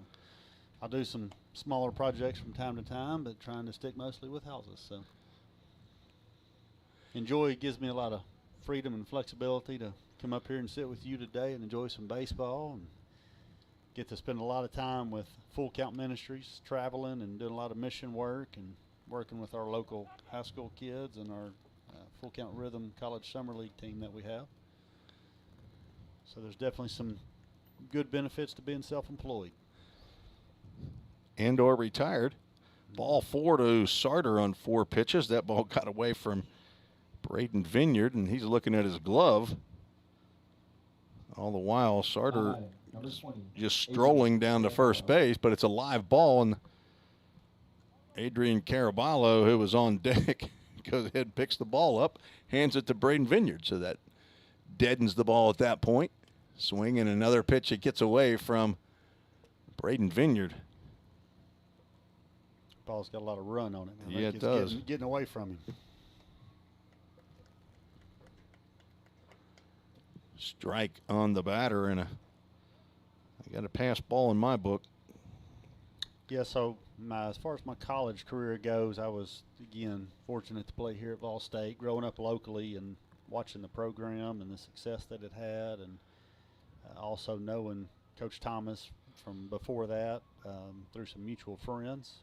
I do some smaller projects from time to time, but trying to stick mostly with houses. So enjoy, gives me a lot of freedom and flexibility to come up here and sit with you today and enjoy some baseball, and get to spend a lot of time with Full Count Ministries, traveling and doing a lot of mission work and working with our local high school kids and our Full Count Rhythm College Summer League team that we have. So there's definitely some good benefits to being self-employed. And or retired. Ball 4 to Sarter on 4 pitches. That ball got away from Braden Vineyard, and he's looking at his glove. All the while, Sarter just strolling down to first base, but it's a live ball, and Adrian Caraballo, who was on deck, goes ahead and picks the ball up, hands it to Braden Vineyard. So that deadens the ball at that point. Swing and another pitch that gets away from Braden Vineyard. Ball's got a lot of run on it now. Yeah, it does. Getting away from him. Strike on the batter, and I got a pass ball in my book. Yeah, so as far as my college career goes, I was, again, fortunate to play here at Vol State, growing up locally and watching the program and the success that it had, and also knowing Coach Thomas from before that through some mutual friends.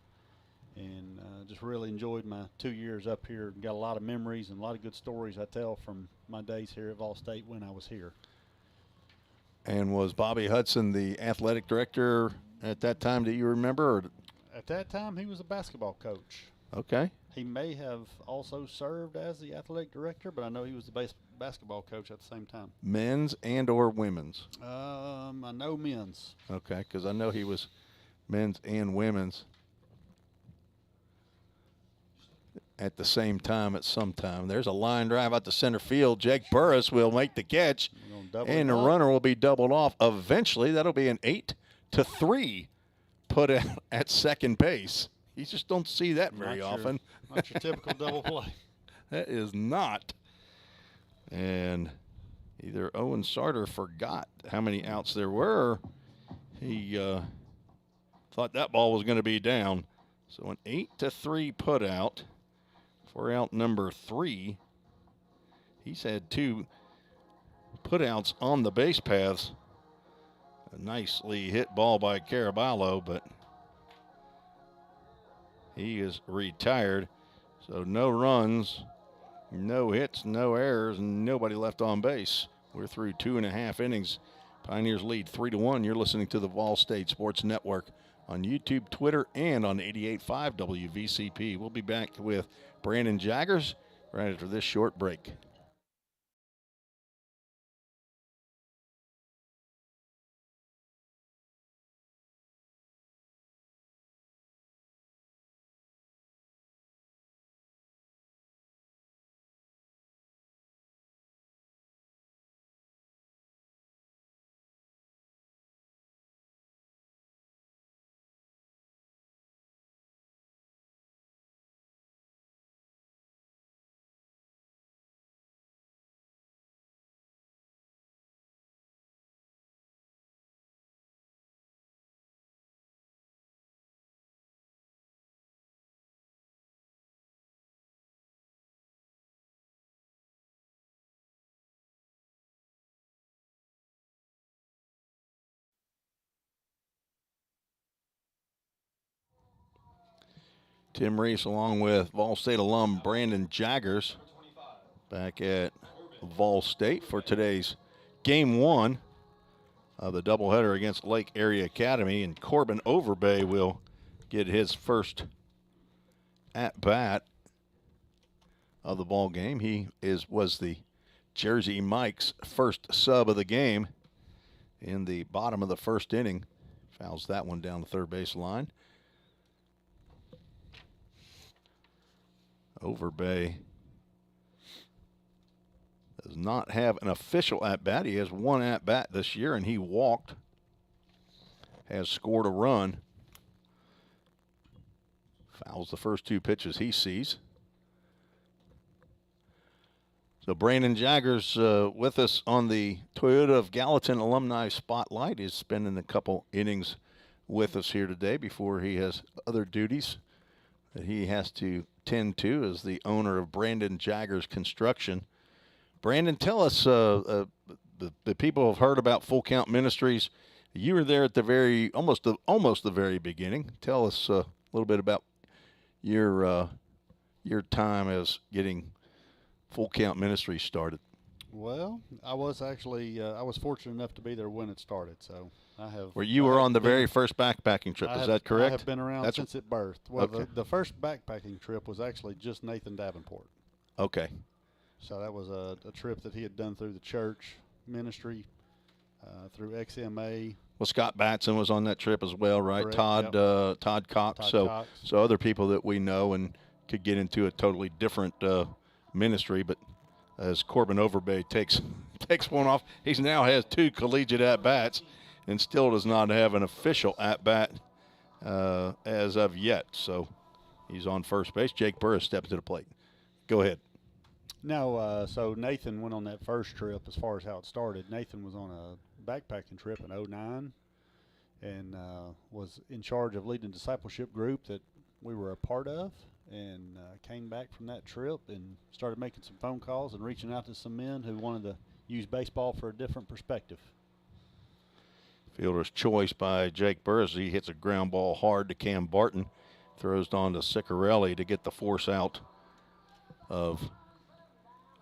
And just really enjoyed my 2 years up here. Got a lot of memories and a lot of good stories I tell from my days here at Vol State when I was here. And was Bobby Hudson the athletic director at that time that you remember? Or? At that time, he was a basketball coach. Okay. He may have also served as the athletic director, but I know he was the basketball coach at the same time. Men's and or women's? I know men's. Okay, because I know he was men's and women's at the same time at some time. There's a line drive out to center field. Jake Burris will make the catch, and the runner will be doubled off. Eventually, that'll be an 8-3 put at second base. You just don't see that very often. Not your typical double play. That is not. And either Owen Sarter forgot how many outs there were, or he thought that ball was going to be down. So an 8-3 put out for out number 3. He's had 2 putouts on the base paths. A nicely hit ball by Caraballo, but he is retired. So no runs, no hits, no errors, and nobody left on base. We're through 2.5 innings. Pioneers lead 3-1. You're listening to the Vol State Sports Network on YouTube, Twitter, and on 88.5 WVCP. We'll be back with Brandon Jaggers right after this short break. Tim Reese along with Vol State alum Brandon Jaggers back at Vol State for today's game 1 of the doubleheader against Lake Area Academy. And Corbin Overbay will get his first at-bat of the ball game. He was the Jersey Mike's first sub of the game in the bottom of the first inning. Fouls that one down the third base line. Overbay does not have an official at-bat. He has one at-bat this year, and he walked. Has scored a run. Fouls the first 2 pitches he sees. So Brandon Jaggers with us on the Toyota of Gallatin Alumni Spotlight. He's spending a couple innings with us here today before he has other duties that he has to tend to as the owner of Brandon Jaggers Construction. Brandon, tell us, the people have heard about Full Count Ministries. You were there at the almost the very beginning. Tell us a little bit about your time as getting Full Count Ministries started. Well, I was actually I was fortunate enough to be there when it started. So I have. You were on the very first backpacking trip. Is that correct? I have been around since it birthed. Well, okay. the first backpacking trip was actually just Nathan Davenport. Okay. So that was a trip that he had done through the church ministry, through XMA. Well, Scott Batson was on that trip as well, right? Correct, Todd Cox. Cox. So other people that we know and could get into a totally different ministry. But as Corbin Overbay takes one off, he now has 2 collegiate at-bats and still does not have an official at-bat as of yet. So he's on first base. Jake Burris steps to the plate. Go ahead. No, so Nathan went on that first trip as far as how it started. Nathan was on a backpacking trip in 2009 and was in charge of leading a discipleship group that we were a part of, and came back from that trip and started making some phone calls and reaching out to some men who wanted to use baseball for a different perspective. Fielder's choice by Jake Burris. He hits a ground ball hard to Cam Barton. Throws it on to Ciccarelli to get the force out of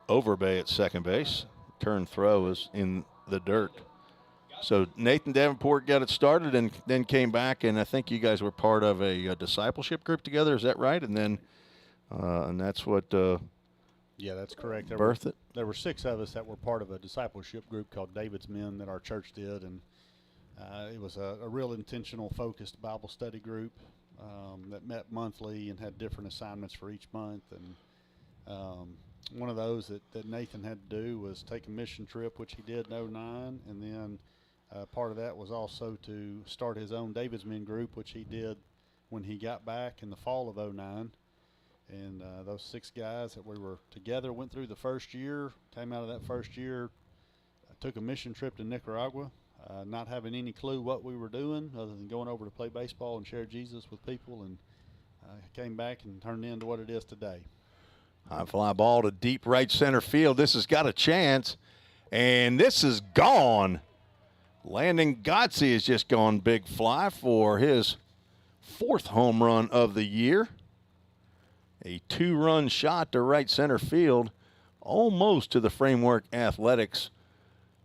Overbay at second base. Turn throw is in the dirt. So Nathan Davenport got it started and then came back, and I think you guys were part of a discipleship group together. Is that right? And then and that's what yeah, that's correct. Birthed it? There were 6 of us that were part of a discipleship group called David's Men that our church did, and it was a real intentional, focused Bible study group that met monthly and had different assignments for each month. And one of those that Nathan had to do was take a mission trip, which he did in 2009, and then part of that was also to start his own David's Men group, which he did when he got back in the fall of 2009. And those 6 guys that we were together went through the first year, came out of that first year, took a mission trip to Nicaragua, not having any clue what we were doing other than going over to play baseball and share Jesus with people, and came back and turned into what it is today. High fly ball to deep right center field. This has got a chance, and this is gone. Landon Gotze has just gone big fly for his 4th home run of the year. A 2-run shot to right center field, almost to the Framework Athletics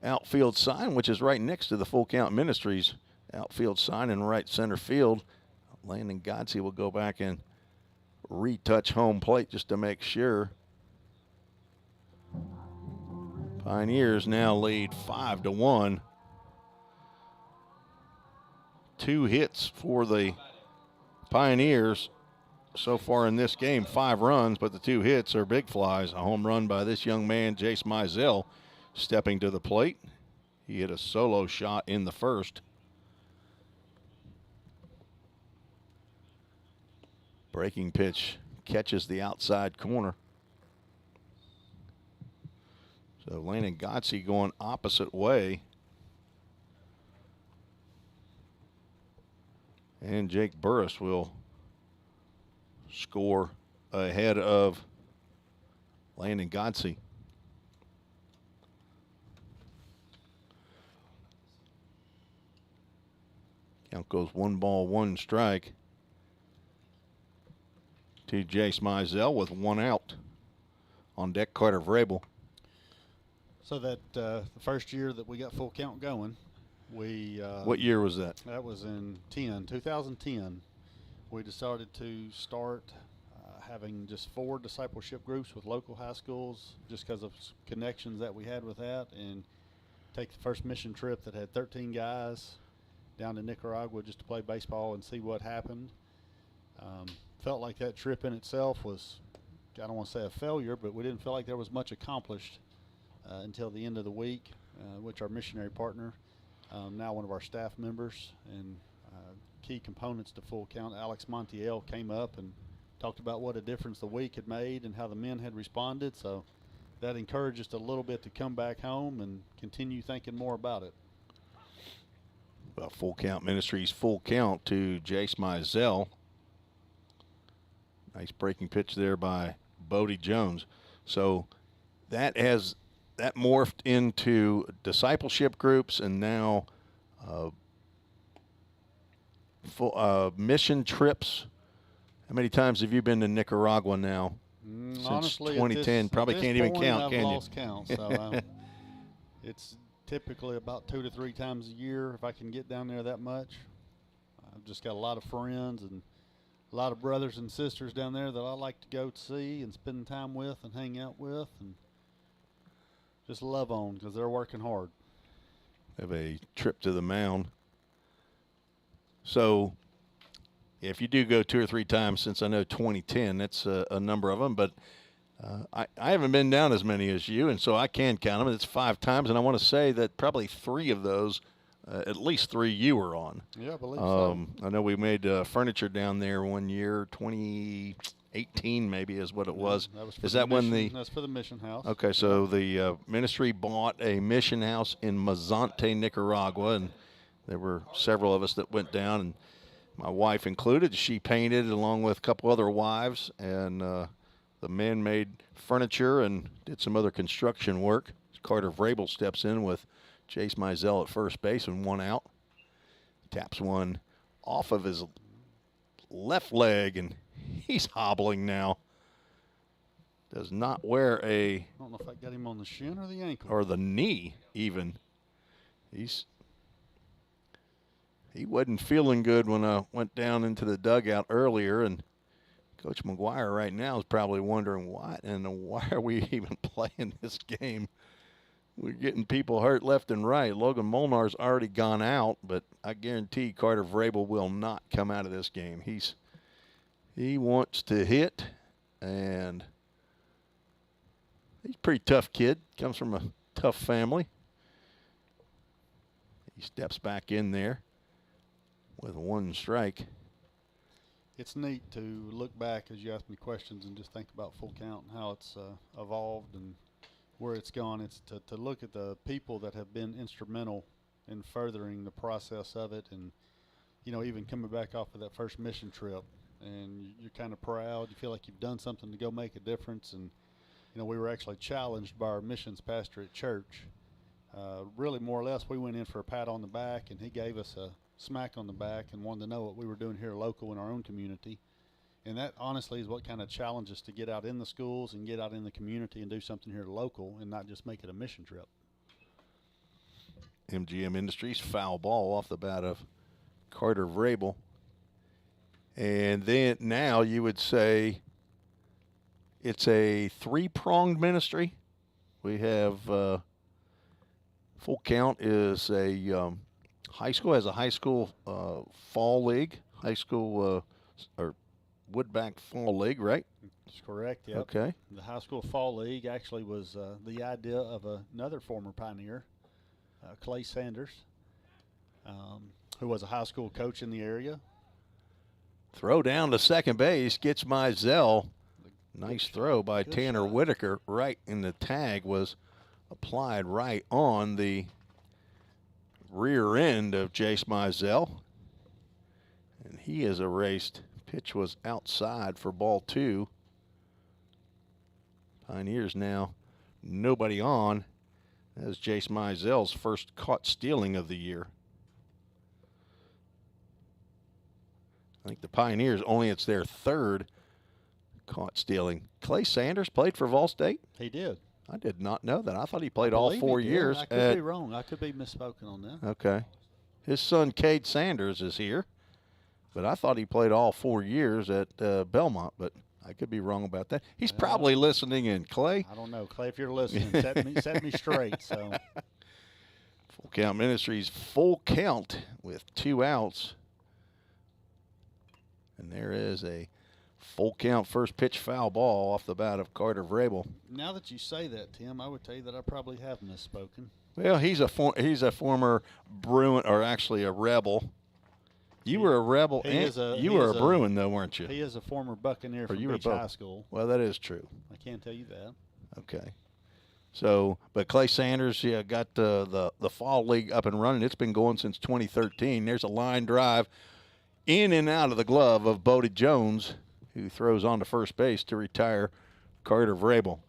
outfield sign, which is right next to the Full Count Ministries outfield sign in right center field. Landon Gotze will go back and retouch home plate just to make sure. Pioneers now lead 5-1. 2 hits for the Pioneers so far in this game, 5 runs, but the 2 hits are big flies. A home run by this young man, Jace Mizell, stepping to the plate. He hit a solo shot in the first. Breaking pitch catches the outside corner. So Landon Gotze going opposite way. And Jake Burris will score ahead of Landon Gotze. Count goes 1 ball, 1 strike. to Jace Mizell with 1 out. On deck, Carter Vrabel. So that the first year that we got full count going, we What year was that? That was in 2010. We decided to start having just 4 discipleship groups with local high schools, just because of connections that we had with that, and take the first mission trip that had 13 guys down to Nicaragua just to play baseball and see what happened. Felt like that trip in itself was, I don't want to say a failure, but we didn't feel like there was much accomplished until the end of the week, which our missionary partner, now one of our staff members and key components to full count, Alex Montiel, came up and talked about what a difference the week had made and how the men had responded. So that encouraged us a little bit to come back home and continue thinking more about it. Well, Full Count Ministries, full count to Jace Mizell. Nice breaking pitch there by Bodie Jones. So that morphed into discipleship groups, and now mission trips. How many times have you been to Nicaragua now? Since Honestly, 2010, probably can't even count, I've can you? lost count. So it's typically about 2 to 3 times a year if I can get down there that much. I've just got a lot of friends and a lot of brothers and sisters down there that I like to go see and spend time with and hang out with and just love on, because they're working hard. Have a trip to the mound. So if you do go 2 or 3 times, since I know 2010, that's a number of them, but I haven't been down as many as you, and so I can count them. It's 5 times, and I want to say that probably 3 of those, at least 3 you were on. Yeah, I believe so. I know we made furniture down there one year, 2018 maybe is what it was. Is that when the... That's for the mission house. Okay, so the ministry bought a mission house in Mazante, Nicaragua, and there were several of us that went down, and my wife included. She painted along with a couple other wives, and the men made furniture and did some other construction work. Carter Vrabel steps in with Jace Mizell at first base and 1 out. Taps one off of his left leg, and he's hobbling now. Does not wear a... I don't know if I got him on the shin or the ankle. Or the knee, even. He wasn't feeling good when I went down into the dugout earlier, and Coach McGuire right now is probably wondering why are we even playing this game? We're getting people hurt left and right. Logan Molnar's already gone out, but I guarantee Carter Vrabel will not come out of this game. He wants to hit, and he's a pretty tough kid. Comes from a tough family. He steps back in there with 1 strike. It's neat to look back as you ask me questions and just think about full count and how it's evolved and where it's gone. It's to look at the people that have been instrumental in furthering the process of it, and even coming back off of that first mission trip, and you're kind of proud. You feel like you've done something to go make a difference. And we were actually challenged by our missions pastor at church. Really, more or less, we went in for a pat on the back, and he gave us a smack on the back and wanted to know what we were doing here local in our own community. And that honestly is what kind of challenged us to get out in the schools and get out in the community and do something here local and not just make it a mission trip. MGM Industries, foul ball off the bat of Carter Vrabel. And then now you would say it's a 3-pronged ministry. We have full count is a high school, has a high school fall league, high school or Woodback Fall League, right? That's correct, yep. Okay. The high school fall league actually was the idea of another former Pioneer, Clay Sanders, who was a high school coach in the area. Throw down to second base, gets Mizell. Nice throw by Tanner shot. Whitaker. Right in the tag was applied right on the rear end of Jace Mizell. And he is erased. Pitch was outside for ball 2. Pioneers now nobody on. That was Jace Mizell's first caught stealing of the year. I think the Pioneers, only it's their 3rd Caught stealing. Clay Sanders played for Vol State? He did. I did not know that. I thought he played I all believe 4 he did. years. I could be wrong. I could be misspoken on that. Okay. His son, Cade Sanders, is here. But I thought he played all 4 years at Belmont, but I could be wrong about that. He's probably listening in. Clay? I don't know. Clay, if you're listening, set me straight. So, Full Count Ministries, full count with 2 outs. And there is a full count first pitch foul ball off the bat of Carter Vrabel. now that you say that, Tim, I would tell you that I probably have misspoken. Well, he's a former Bruin, or actually a Rebel. You were a Rebel, and you were a Bruin, though, weren't you? He is a former Buccaneer from you were Beach both. High School. Well, that is true. I can't tell you that. Okay. So, but Clay Sanders, got the fall league up and running. It's been going since 2013. There's a line drive in and out of the glove of Bodie Jones, who throws on to first base to retire Carter Vrabel.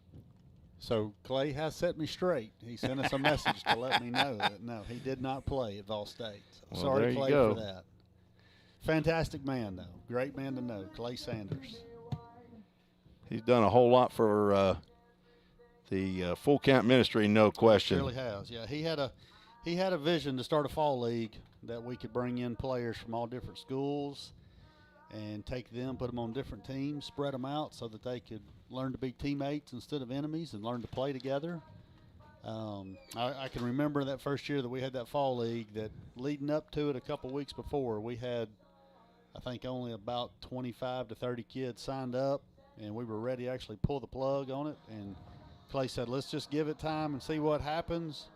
So Clay has set me straight. He sent us a message to let me know that, no, he did not play at Vol State. So Well, sorry, there you Clay, go. for that. Fantastic man, though. Great man to know, Clay Sanders. He's done a whole lot for the Full Count Ministry, no question. He really has. Yeah, he had a vision to start a fall league that we could bring in players from all different schools and take them, put them on different teams, spread them out so that they could learn to be teammates instead of enemies and learn to play together. I can remember that first year that we had that fall league, that leading up to it a couple weeks before, we had, I think, only about 25 to 30 kids signed up, and we were ready to actually pull the plug on it. And Clay said, let's just give it time and see what happens.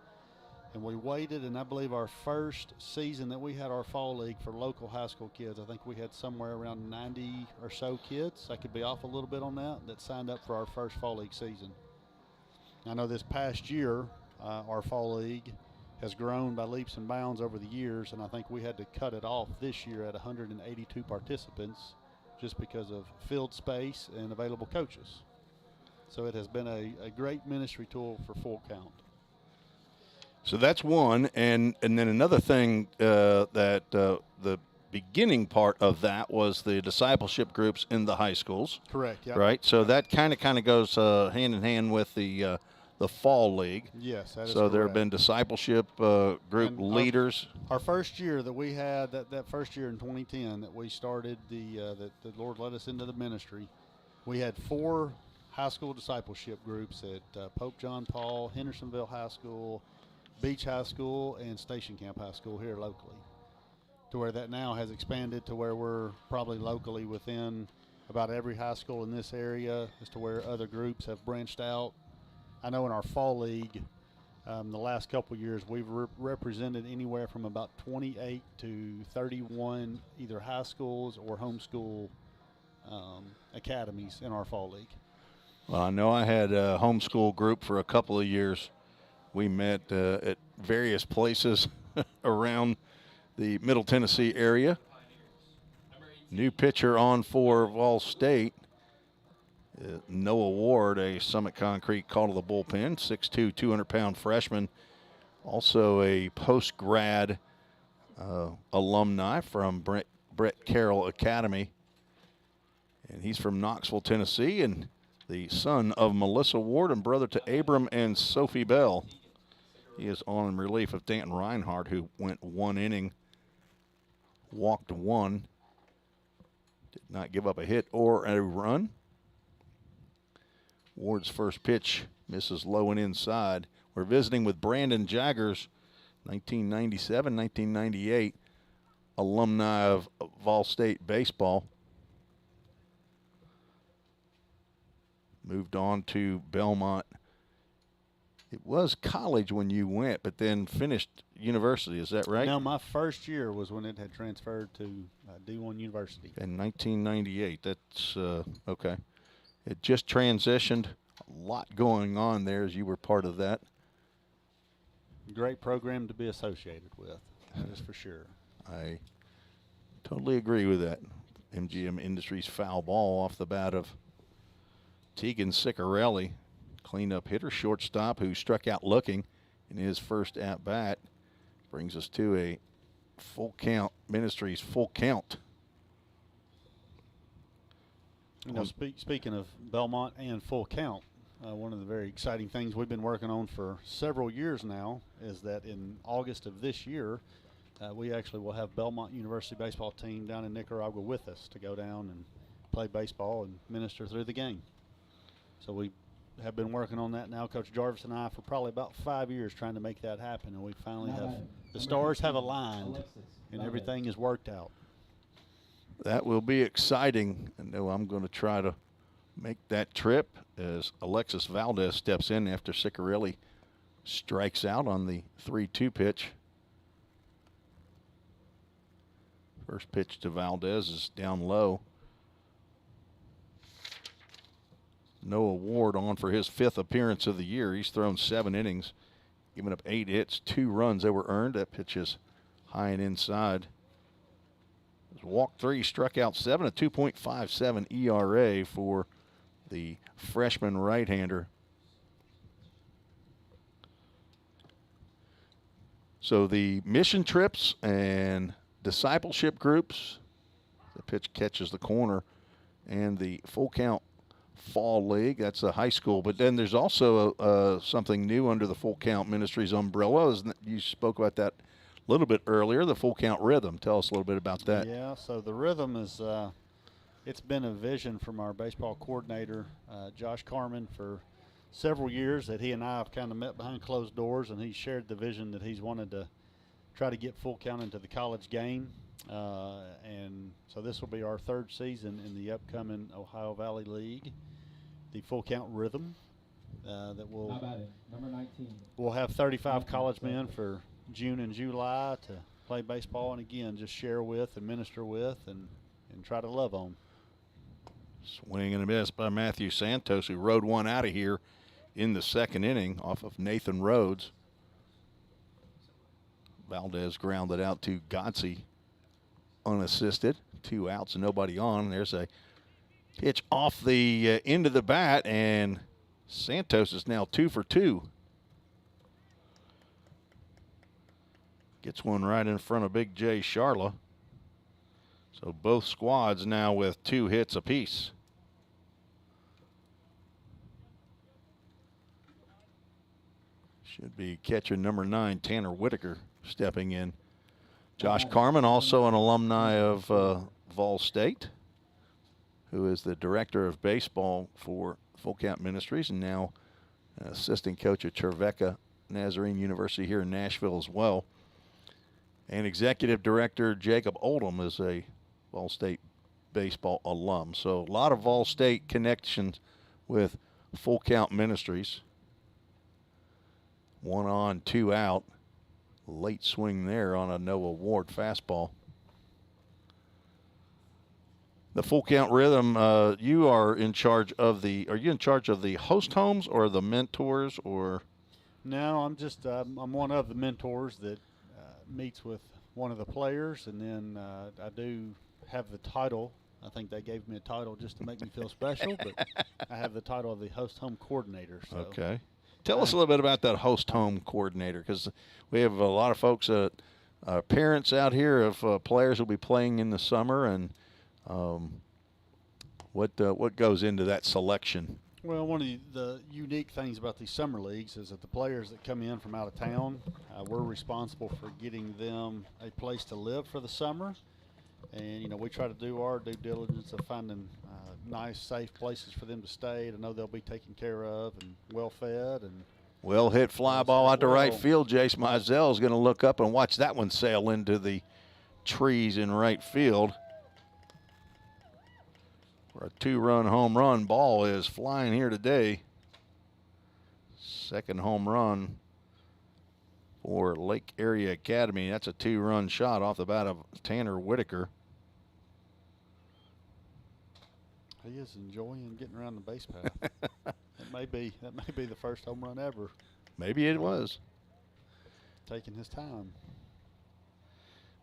And we waited, and I believe our first season that we had our fall league for local high school kids, I think we had somewhere around 90 or so kids. I could be off a little bit on that signed up for our first fall league season. I know this past year, our fall league has grown by leaps and bounds over the years, and I think we had to cut it off this year at 182 participants just because of field space and available coaches. So it has been a great ministry tool for Full Count. So that's one, and then another thing that the beginning part of that was the discipleship groups in the high schools. Correct. Yeah. Right. So that kind of goes hand in hand with the fall league. Yes, that is So there have correct. been discipleship group And leaders. Our first year that we had, that first year in 2010 that we started that the Lord led us into the ministry, we had 4 high school discipleship groups at Pope John Paul, Hendersonville High School, Beach High School, and Station Camp High School here locally, to where that now has expanded to where we're probably locally within about every high school in this area, as to where other groups have branched out. I know in our fall league, the last couple of years, we've represented anywhere from about 28 to 31 either high schools or homeschool academies in our fall league. Well, I know I had a homeschool group for a couple of years. We met at various places around the Middle Tennessee area. New pitcher on for Vol State, Noah Ward, a Summit Concrete call to the bullpen, 6'2", 200-pound freshman. Also a post-grad alumni from Brett Carroll Academy. And he's from Knoxville, Tennessee, and the son of Melissa Ward and brother to Abram and Sophie Bell. He is on in relief of Danton Reinhardt, who went 1 inning, walked 1, did not give up a hit or a run. Ward's first pitch misses low and inside. We're visiting with Brandon Jaggers, 1997, 1998, alumni of Vol State baseball. Moved on to Belmont. It was college when you went, but then finished university. Is that right? No, my first year was when it had transferred to D1 University. In 1998. That's okay. It just transitioned. A lot going on there as you were part of that. Great program to be associated with, that is for sure. I totally agree with that. MGM Industries foul ball off the bat of Tegan Ciccarelli. Cleanup hitter, shortstop, who struck out looking in his first at-bat. Brings us to a Full Count Ministries full count. You know, speaking of Belmont and full count, one of the very exciting things we've been working on for several years now is that in August of this year, we actually will have Belmont University baseball team down in Nicaragua with us to go down and play baseball and minister through the game. So we have been working on that now, Coach Jarvis and I, for probably about 5 years trying to make that happen, and we finally have the stars have aligned and everything is worked out. That will be exciting. I know I'm going to try to make that trip as Alexis Valdez steps in after Ciccarelli strikes out on the 3-2 pitch. First pitch to Valdez is down low. Noah Ward on for his 5th appearance of the year. He's thrown 7 innings, giving up 8 hits, 2 runs that were earned. That pitch is high and inside. Walked 3, struck out 7, a 2.57 ERA for the freshman right-hander. So the mission trips and discipleship groups, the pitch catches the corner, and the full count fall league, that's a high school. But then there's also something new under the Full Count Ministries umbrella. You spoke about that a little bit earlier, the full count rhythm. Tell us a little bit about that. Yeah, so the rhythm is, it's been a vision from our baseball coordinator, Josh Carmen, for several years that he and I have kind of met behind closed doors, and he shared the vision that he's wanted to try to get full count into the college game. And so this will be our 3rd season in the upcoming Ohio Valley League, the full count rhythm. That will, how about it? Number 19. We'll have 35 college men for June and July to play baseball, and again, just share with and minister with and try to love on. Swing and a miss by Matthew Santos, who rode one out of here in the 2nd inning off of Nathan Rhodes. Valdez grounded out to Godsey unassisted. 2 outs and nobody on. There's a pitch off the end of the bat, and Santos is now 2 for 2. Gets one right in front of Big J Charla. So both squads now with 2 hits apiece. Should be catcher number 9, Tanner Whitaker, stepping in. Josh Carmen, also an alumni of Vol State, who is the director of baseball for Full Count Ministries and now assistant coach at Trevecca Nazarene University here in Nashville as well. And executive director Jacob Oldham is a Vol State baseball alum. So a lot of Vol State connections with Full Count Ministries. 1 on, 2 out. Late swing there on a Noah Ward fastball. The full count rhythm, you are in charge of the, are you in charge of the host homes or the mentors or? No, I'm just, I'm one of the mentors that meets with one of the players, and then I do have the title. I think they gave me a title just to make me feel special, but I have the title of the host home coordinator. So. Okay. Tell us a little bit about that host home coordinator, because we have a lot of folks, parents out here of players who will be playing in the summer, and what goes into that selection? Well, one of the unique things about these summer leagues is that the players that come in from out of town, we're responsible for getting them a place to live for the summer. And, you know, we try to do our due diligence of finding nice, safe places for them to stay, to know they'll be taken care of and well fed. And well hit fly ball out to right field. Jace Mizell is going to look up and watch that one sail into the trees in right field. For a 2-run home run. Ball is flying here today. 2nd home run for Lake Area Academy. That's a 2-run shot off the bat of Tanner Whitaker. He is enjoying getting around the base path. that may be the first home run ever. Maybe it was. Taking his time.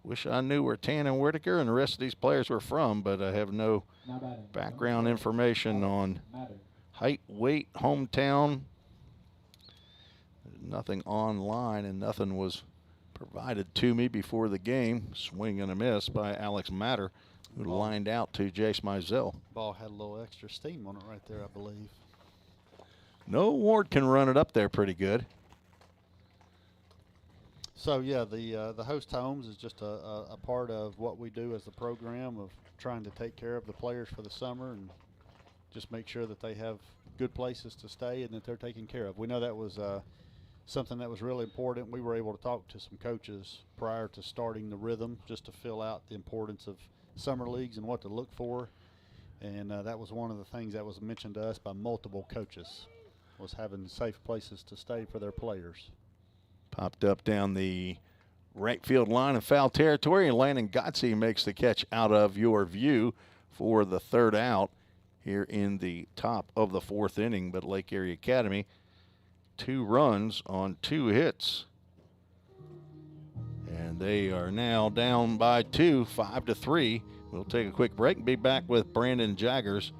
Wish I knew where Tanner Whitaker and the rest of these players were from, but I have no background information on height, weight, hometown. There's nothing online, and nothing was provided to me before the game. Swing and a miss by Alex Matter. who lined out to Jace Mizell. Ball had a little extra steam on it right there, I believe. No, Ward can run it up there pretty good. So yeah, the host homes is just a part of what we do as the program of trying to take care of the players for the summer and just make sure that they have good places to stay and that they're taken care of. We know that was something that was really important. We were able to talk to some coaches prior to starting the rhythm just to fill out the importance of summer leagues and what to look for. And that was one of the things that was mentioned to us by multiple coaches, was having safe places to stay for their players. Popped up down the right field line in foul territory, and Landon Gotze makes the catch out of your view for the third out here in the top of the fourth inning. But Lake Erie Academy, 2 runs on 2 hits. And they are now down by 2, 5-3. We'll take a quick break and be back with Brandon Jaggers,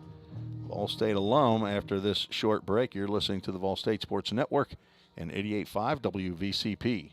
Vol State alum. After this short break, you're listening to the Vol State Sports Network and 88.5 WVCP.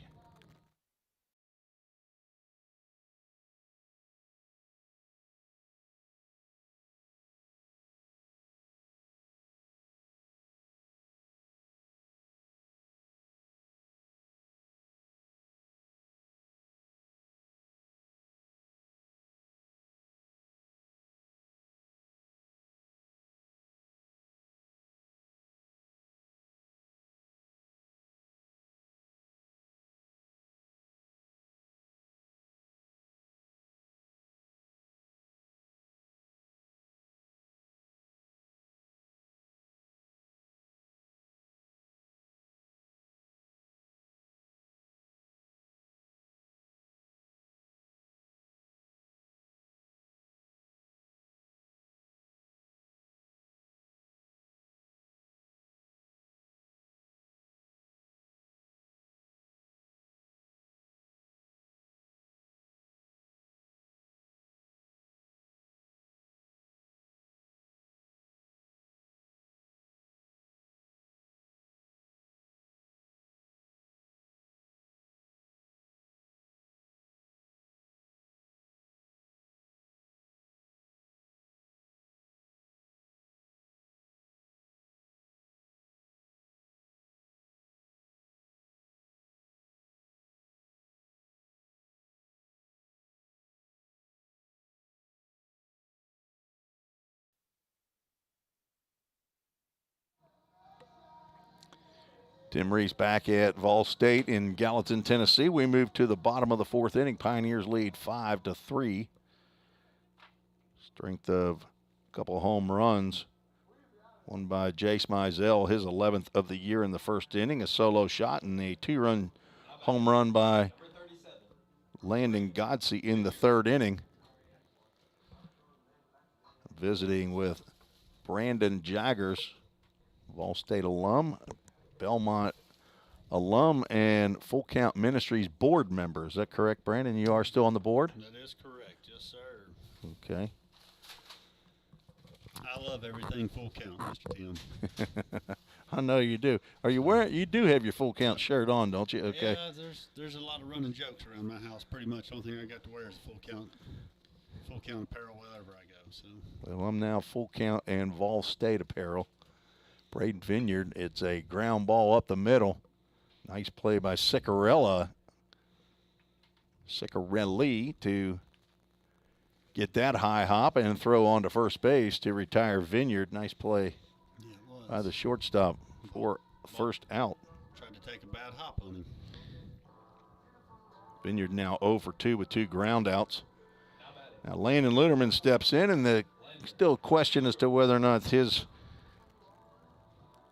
Tim Reese back at Vol State in Gallatin, Tennessee. We move to the bottom of the fourth inning. Pioneers lead 5-3. Strength of a couple home runs. One by Jace Mizell, his 11th of the year in the first inning. A solo shot and a 2-run home run by Landon Gotze in the third inning. Visiting with Brandon Jaggers, Vol State alum, Belmont alum, and Full Count Ministries board member. Is that correct, Brandon? You are still on the board? That is correct, yes, sir. Okay. I love everything Full Count, Mr. Tim. I know you do. Are you wearing? You do have your Full Count shirt on, don't you? Okay. Yeah, there's a lot of running jokes around my house. Pretty much, the only thing I got to wear is Full Count apparel wherever I go. So. Well, I'm now Full Count and Vol State apparel. Braden Vineyard. It's a ground ball up the middle. Nice play by Ciccarelli to get that high hop and throw on to first base to retire Vineyard. Nice play by the shortstop for first out. Tried to take a bad hop on him. Vineyard now 0 for 2 with 2 ground outs. Now Landon Luderman steps in, and the still question as to whether or not his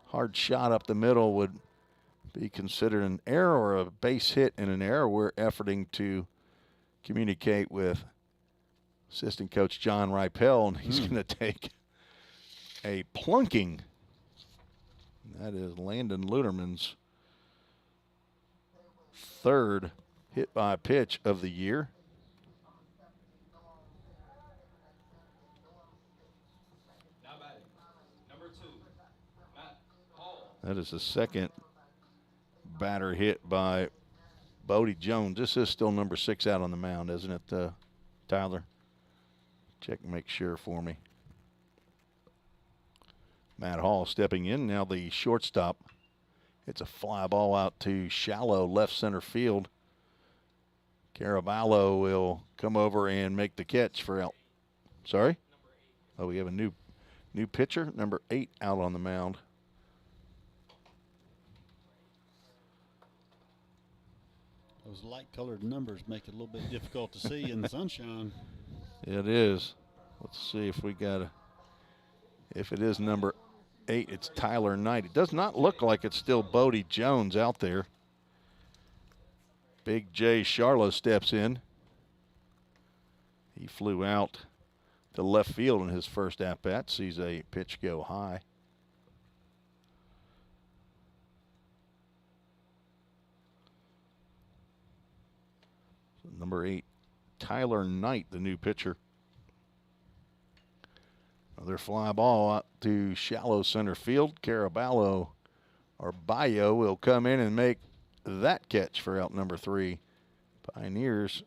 hard shot up the middle would be considered an error or a base hit and an error. We're efforting to communicate with assistant coach John Ripel, and he's going to take a plunking. That is Landon Luderman's third hit by pitch of the year. Now batting, number 2, Matt Hall. That is the second batter hit by Bodie Jones. This is still number 6 out on the mound, isn't it, Tyler? Check and make sure for me. Matt Hall stepping in. Now the shortstop. It's a fly ball out to shallow left center field. Caraballo will come over and make the catch for out. Sorry? Oh, we have a new pitcher, number 8, out on the mound. Those light-colored numbers make it a little bit difficult to see in the sunshine. It is. Let's see if we got if it is number 8, it's Tyler Knight. It does not look like it's still Bodie Jones out there. Big J Charlo steps in. He flew out to left field in his first at-bat. Sees a pitch go high. So number 8, Tyler Knight, the new pitcher. Another fly ball out to shallow center field. Caraballo or Bayo will come in and make that catch for out number 3. Pioneers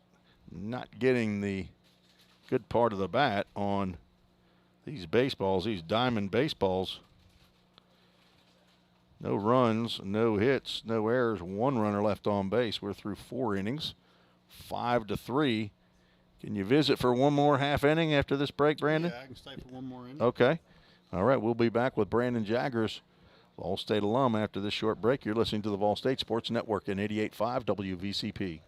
not getting the good part of the bat on these baseballs, these diamond baseballs. No runs, no hits, no errors, 1 runner left on base. We're through 4 innings, 5-3. Can you visit for one more half inning after this break, Brandon? Yeah, I can stay for one more inning. Okay. All right, we'll be back with Brandon Jaggers, Vol State alum, after this short break. You're listening to the Vol State Sports Network in 88.5 WVCP.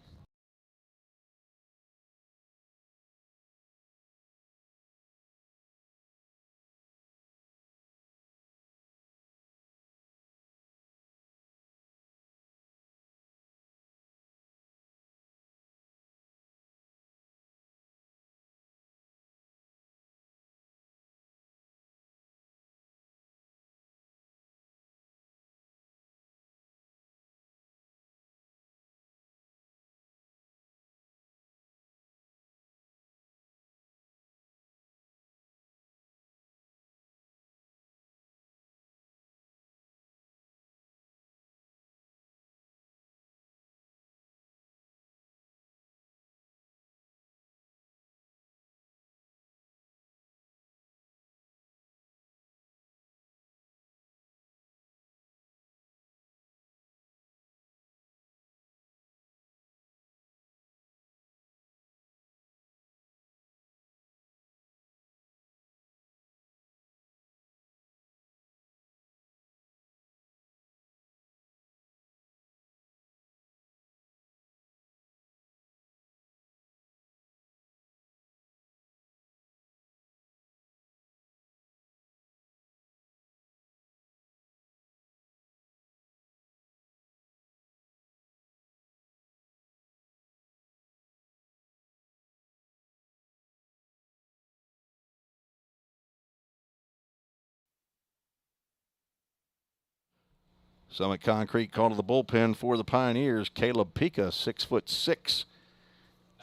Summit Concrete called to the bullpen for the Pioneers. Caleb Pica, 6'6",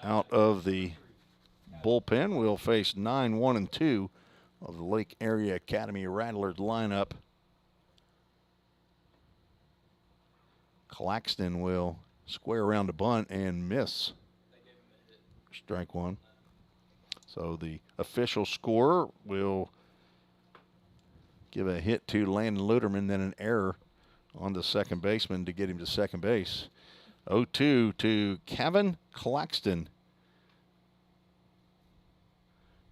out of the bullpen. Will face 9-1-2 of the Lake Area Academy Rattlers lineup. Claxton will square around a bunt and miss. Strike 1. So the official scorer will give a hit to Landon Luderman, then an error on the second baseman to get him to second base. 0-2 to Kevin Claxton.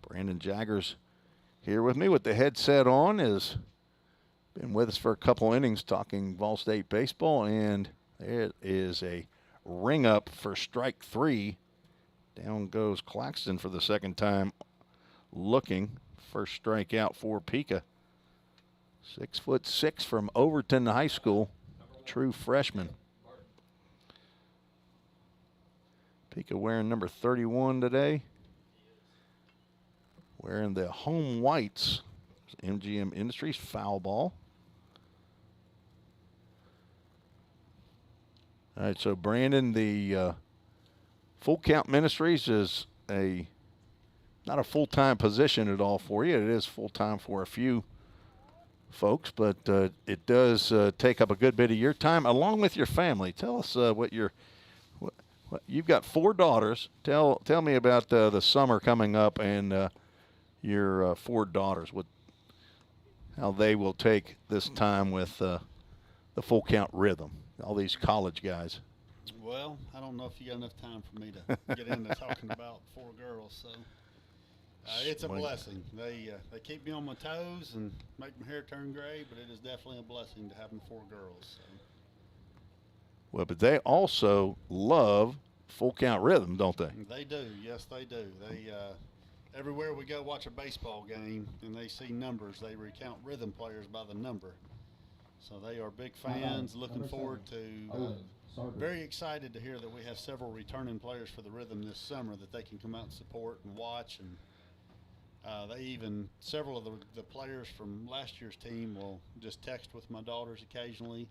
Brandon Jaggers here with me with the headset on. Has been with us for a couple innings talking Vol State baseball, and it is a ring up for strike 3. Down goes Claxton for the second time looking. First strikeout for Pica. 6'6" from Overton High School, true freshman. Pica wearing number 31 today. Wearing the home whites. MGM Industries, foul ball. All right, so Brandon, the Full Count Ministries is not a full-time position at all for you. It is full-time for a few folks, but it does take up a good bit of your time along with your family. Tell us what you've got 4 daughters. Tell me about the summer coming up and your 4 daughters, how they will take this time with the full count rhythm, all these college guys. Well, I don't know if you got enough time for me to get into talking about 4 girls, so it's a blessing. They keep me on my toes and make my hair turn gray, but it is definitely a blessing to have them 4 girls. So. Well, but they also love full count rhythm, don't they? They do. Yes, they do. They everywhere we go watch a baseball game and they see numbers, they recount rhythm players by the number. So they are big fans. Looking forward to. Very excited to hear that we have several returning players for the rhythm this summer that they can come out and support and watch. And several of the players from last year's team will just text with my daughters occasionally,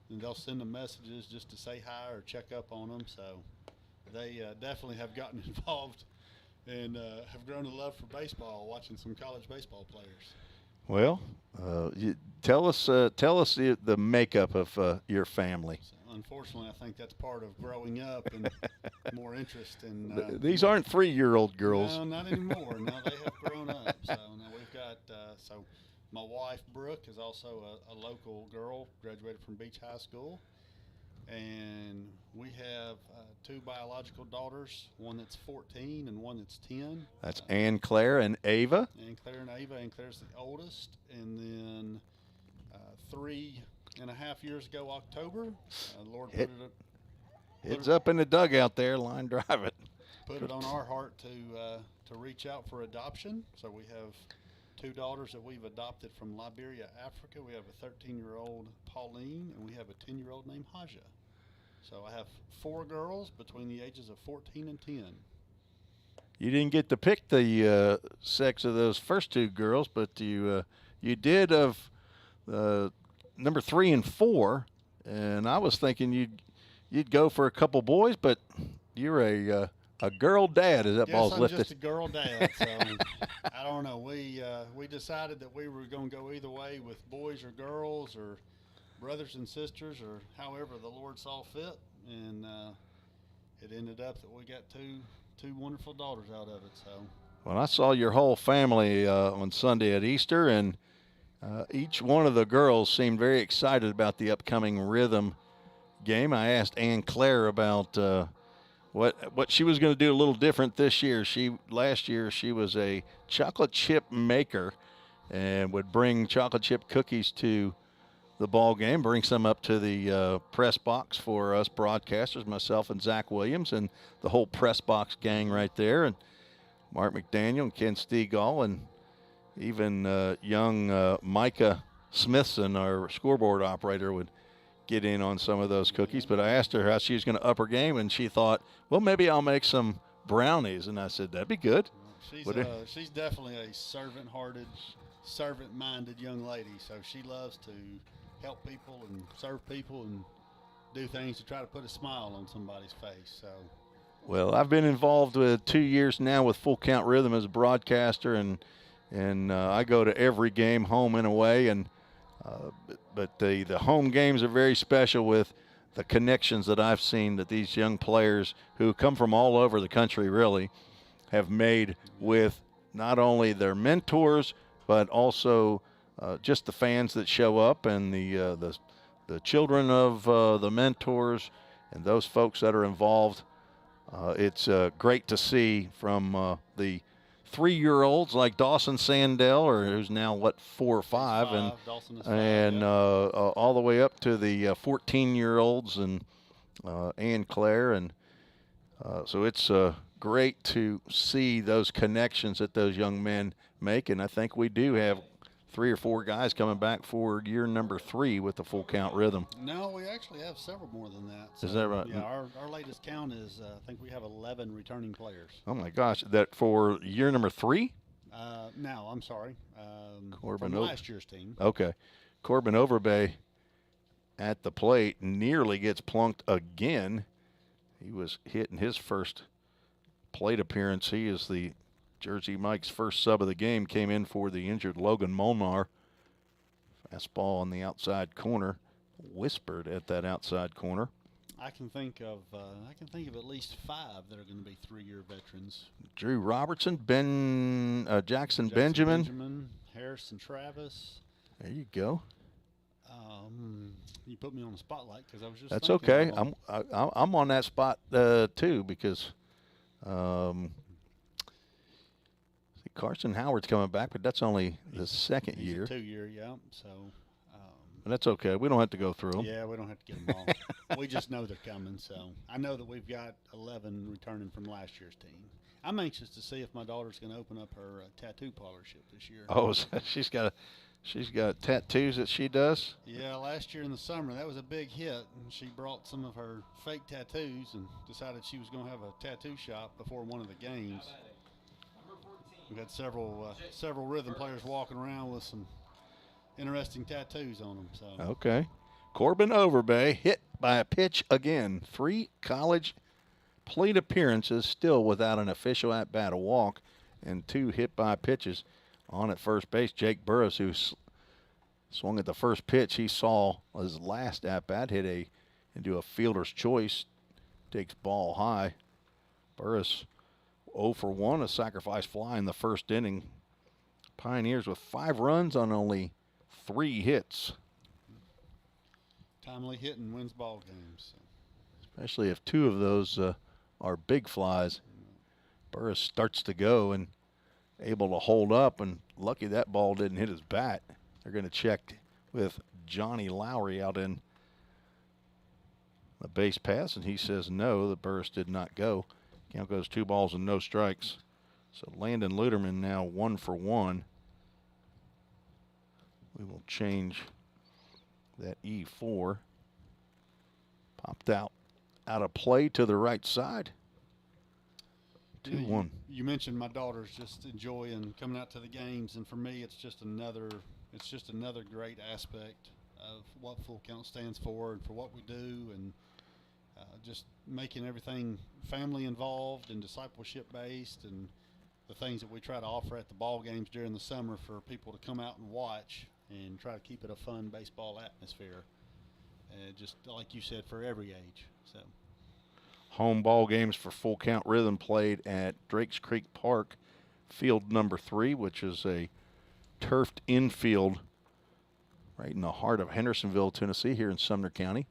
and they'll send them messages just to say hi or check up on them. So they definitely have gotten involved and have grown a love for baseball, watching some college baseball players. Well, tell us the makeup of your family. So unfortunately, I think that's part of growing up and more interest in. These aren't 3-year-old girls. No, not anymore. Now they have grown up. So now we've got. So my wife Brooke is also a local girl, graduated from Beach High School, and we have 2 biological daughters. One that's 14 and one that's 10. That's Ann Claire and Ava. Ann Claire and Ava. Ann Claire's the oldest, and then 3.5 years ago, October, Lord It's up in the dugout there, line drive it. Put it on our heart to reach out for adoption. So we have 2 daughters that we've adopted from Liberia, Africa. We have a 13-year-old Pauline, and we have a 10-year-old named Haja. So I have 4 girls between the ages of 14 and 10. You didn't get to pick the sex of those first 2 girls, but you did of number 3 and 4, and I was thinking you'd go for a couple boys, but you're a girl dad. Is that yes, ball's I'm lifted? Just a girl dad. So I don't know. We decided that we were going to go either way with boys or girls or brothers and sisters or however the Lord saw fit, and it ended up that we got two wonderful daughters out of it. So. Well, I saw your whole family on Sunday at Easter, and each one of the girls seemed very excited about the upcoming rhythm game. I asked Ann Claire about what she was going to do a little different this year. Last year she was a chocolate chip maker and would bring chocolate chip cookies to the ball game, bring some up to the press box for us broadcasters, myself and Zach Williams and the whole press box gang right there, and Mark McDaniel and Ken Stegall, and even young Micah Smithson, our scoreboard operator, would get in on some of those cookies. But I asked her how she was going to up her game, and she thought, well, maybe I'll make some brownies. And I said, that'd be good. She's definitely a servant-hearted, servant-minded young lady. So she loves to help people and serve people and do things to try to put a smile on somebody's face. So. Well, I've been involved with 2 years now with Full Count Rhythm as a broadcaster, and I go to every game, home and away, and but the home games are very special with the connections that I've seen that these young players who come from all over the country really have made with not only their mentors but also just the fans that show up and the children of the mentors and those folks that are involved. It's great to see from the 3-year-olds like Dawson Sandell, who's now 4 or 5, and all the way up to the 14-year-olds and Ann Claire, and so it's great to see those connections that those young men make, and I think we do have 3 or 4 guys coming back for year number 3 with the Full Count Rhythm. No, we actually have several more than that. So, is that right? Yeah, our latest count is I think we have 11 returning players. Oh my gosh, that for year number 3? No, I'm sorry. Corbin from last year's team. Okay. Corbin Overbay at the plate nearly gets plunked again. He was hit in his first plate appearance. He is the Jersey Mike's first sub of the game, came in for the injured Logan Molnar. Fastball on the outside corner, whispered at that outside corner. I can think of at least 5 that are going to be 3-year veterans. Drew Robertson, Jackson Benjamin, Harrison Travis. There you go. You put me on the spotlight because I was just. That's thinking okay. of them. I'm on that spot too because Carson Howard's coming back, but that's only the second He's year. A 2-year, yeah. So. But that's okay. We don't have to go through them. Yeah, we don't have to get them all. We just know they're coming. So I know that we've got 11 returning from last year's team. I'm anxious to see if my daughter's going to open up her tattoo parlorship this year. Oh, she's got tattoos that she does. Yeah, last year in the summer that was a big hit. She brought some of her fake tattoos and decided she was going to have a tattoo shop before one of the games. We had several rhythm players walking around with some interesting tattoos on them. So Okay. Corbin Overbay hit by a pitch again. 3 college plate appearances, still without an official at-bat, a walk, and 2 hit by pitches. On at first base, Jake Burris, who swung at the first pitch he saw his last at-bat, hit into a fielder's choice, takes ball high. Burris 0 for 1, a sacrifice fly in the first inning. Pioneers with 5 runs on only 3 hits. Timely hitting wins ball games. Especially if 2 of those are big flies. Burris starts to go and able to hold up, and lucky that ball didn't hit his bat. They're going to check with Johnny Lowry out in the base pass, and he says no, the Burris did not go. Count goes 2 balls and no strikes. So Landon Luderman now 1 for 1. We will change that E4. Popped out of play to the right side. 2-1. You mentioned my daughter's just enjoying coming out to the games, and for me, it's just another great aspect of what Full Count stands for and for what we do, and just making everything family involved and discipleship based, and the things that we try to offer at the ball games during the summer for people to come out and watch and try to keep it a fun baseball atmosphere. Just like you said, for every age. So. Home ball games for Full Count Rhythm played at Drakes Creek Park, field number 3, which is a turfed infield right in the heart of Hendersonville, Tennessee, here in Sumner County.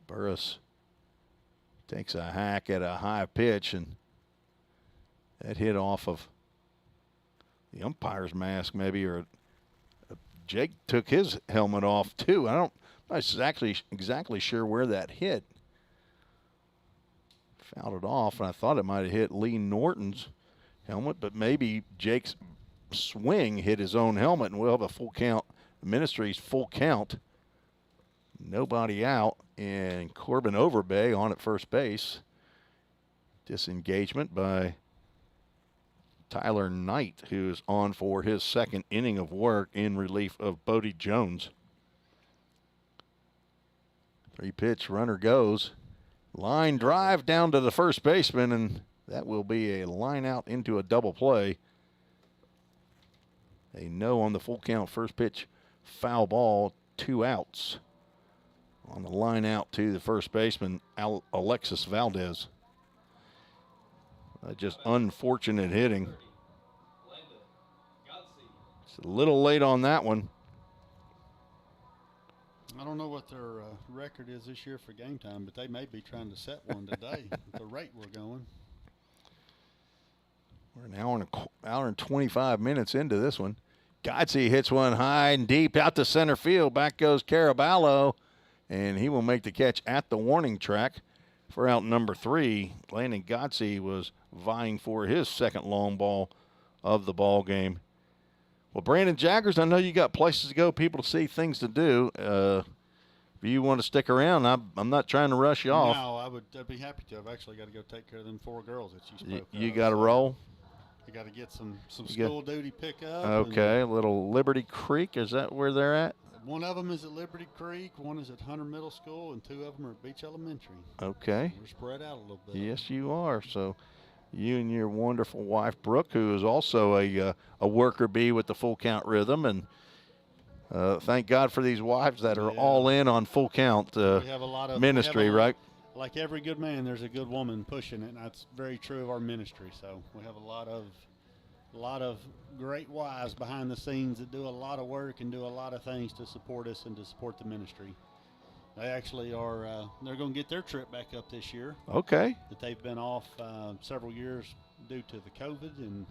Burris takes a hack at a high pitch, and that hit off of the umpire's mask maybe, or Jake took his helmet off too. I'm not exactly sure where that hit. Fouled it off, and I thought it might have hit Lee Norton's helmet, but maybe Jake's swing hit his own helmet, and we'll have a full count. Ministries full count. Nobody out, and Corbin Overbay on at first base. Disengagement by Tyler Knight, who's on for his second inning of work in relief of Bodie Jones. 3-pitch runner goes. Line drive down to the first baseman, and that will be a line out into a double play. A no on the full count, first pitch foul ball, 2 outs. On the line out to the first baseman, Alexis Valdez. Just unfortunate hitting. It's a little late on that one. I don't know what their record is this year for game time, but they may be trying to set one today at the rate we're going. We're an hour and 25 minutes into this one. Godsey hits one high and deep out to center field. Back goes Caraballo, and he will make the catch at the warning track for out number 3. Landon Godsey was vying for his second long ball of the ball game. Well, Brandon Jaggers, I know you got places to go, people to see, things to do. If you want to stick around, I'm not trying to rush you off. No, I'd be happy to. I've actually got to go take care of them 4 girls that you spoke of. You got to roll? I got to get some school duty pickup. Okay, a little Liberty Creek. Is that where they're at? One of them is at Liberty Creek, one is at Hunter Middle School, and 2 of them are at Beach Elementary. Okay. We're spread out a little bit. Yes, you are. So you and your wonderful wife, Brooke, who is also a worker bee with the Full Count Rhythm, and thank God for these wives that are all in on Full Count ministry, right? like every good man, there's a good woman pushing it, and that's very true of our ministry. So we have a lot of great wives behind the scenes that do a lot of work and do a lot of things to support us and to support the ministry. They actually are. They're going to get their trip back up this year. Okay. That they've been off several years due to the COVID, and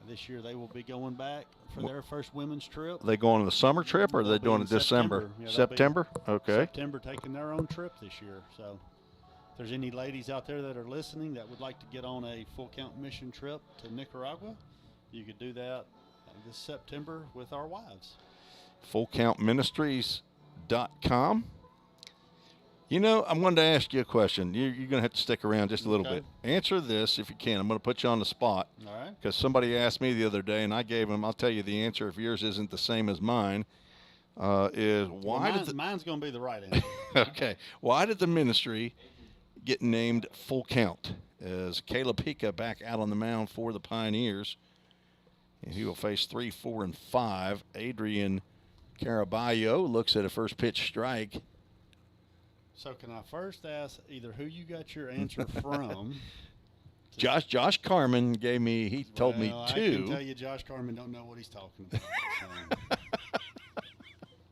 this year they will be going back for their first women's trip. Are they going on the summer trip, or are they doing it December? Yeah, September? Okay. September, taking their own trip this year. So if there's any ladies out there that are listening that would like to get on a full count mission trip to Nicaragua, you could do that this September with our wives. FullCountMinistries.com. You know, I wanted to ask you a question. You're going to have to stick around just a little bit. Answer this if you can. I'm going to put you on the spot. All right. Because somebody asked me the other day, and I gave them, I'll tell you the answer if yours isn't the same as mine, is why did mine's going to be the right answer. Okay. Why did the ministry get named Full Count? As Caleb Pica back out on the mound for the Pioneers, and he will face 3, 4, and 5. Adrian Caraballo looks at a first pitch strike. So can I first ask either who you got your answer from? Josh Carmen gave me, he told me 2. I can tell you Josh Carmen don't know what he's talking about.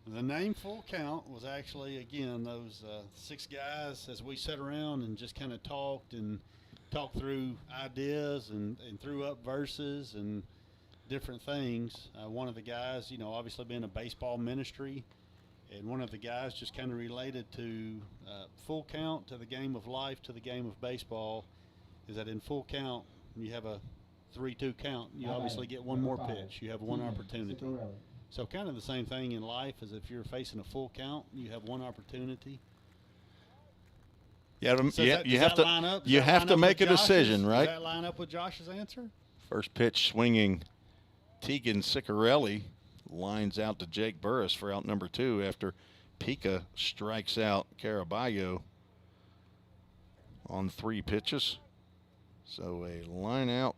The name Full Count was actually, again, those 6 guys as we sat around and just kind of talked through ideas and threw up verses and different things. One of the guys, obviously being a baseball ministry, and one of the guys just kind of related to full count, to the game of life, to the game of baseball, is that in full count, you have a 3-2 count. You obviously get one more pitch. You have one opportunity. So kind of the same thing in life as if you're facing a full count, you have one opportunity. Yeah, So you have to make a decision, right? Does that line up with Josh's answer? First pitch swinging, Tegan Ciccarelli lines out to Jake Burris for out number 2 after Pica strikes out Caraballo on 3 pitches. So a line out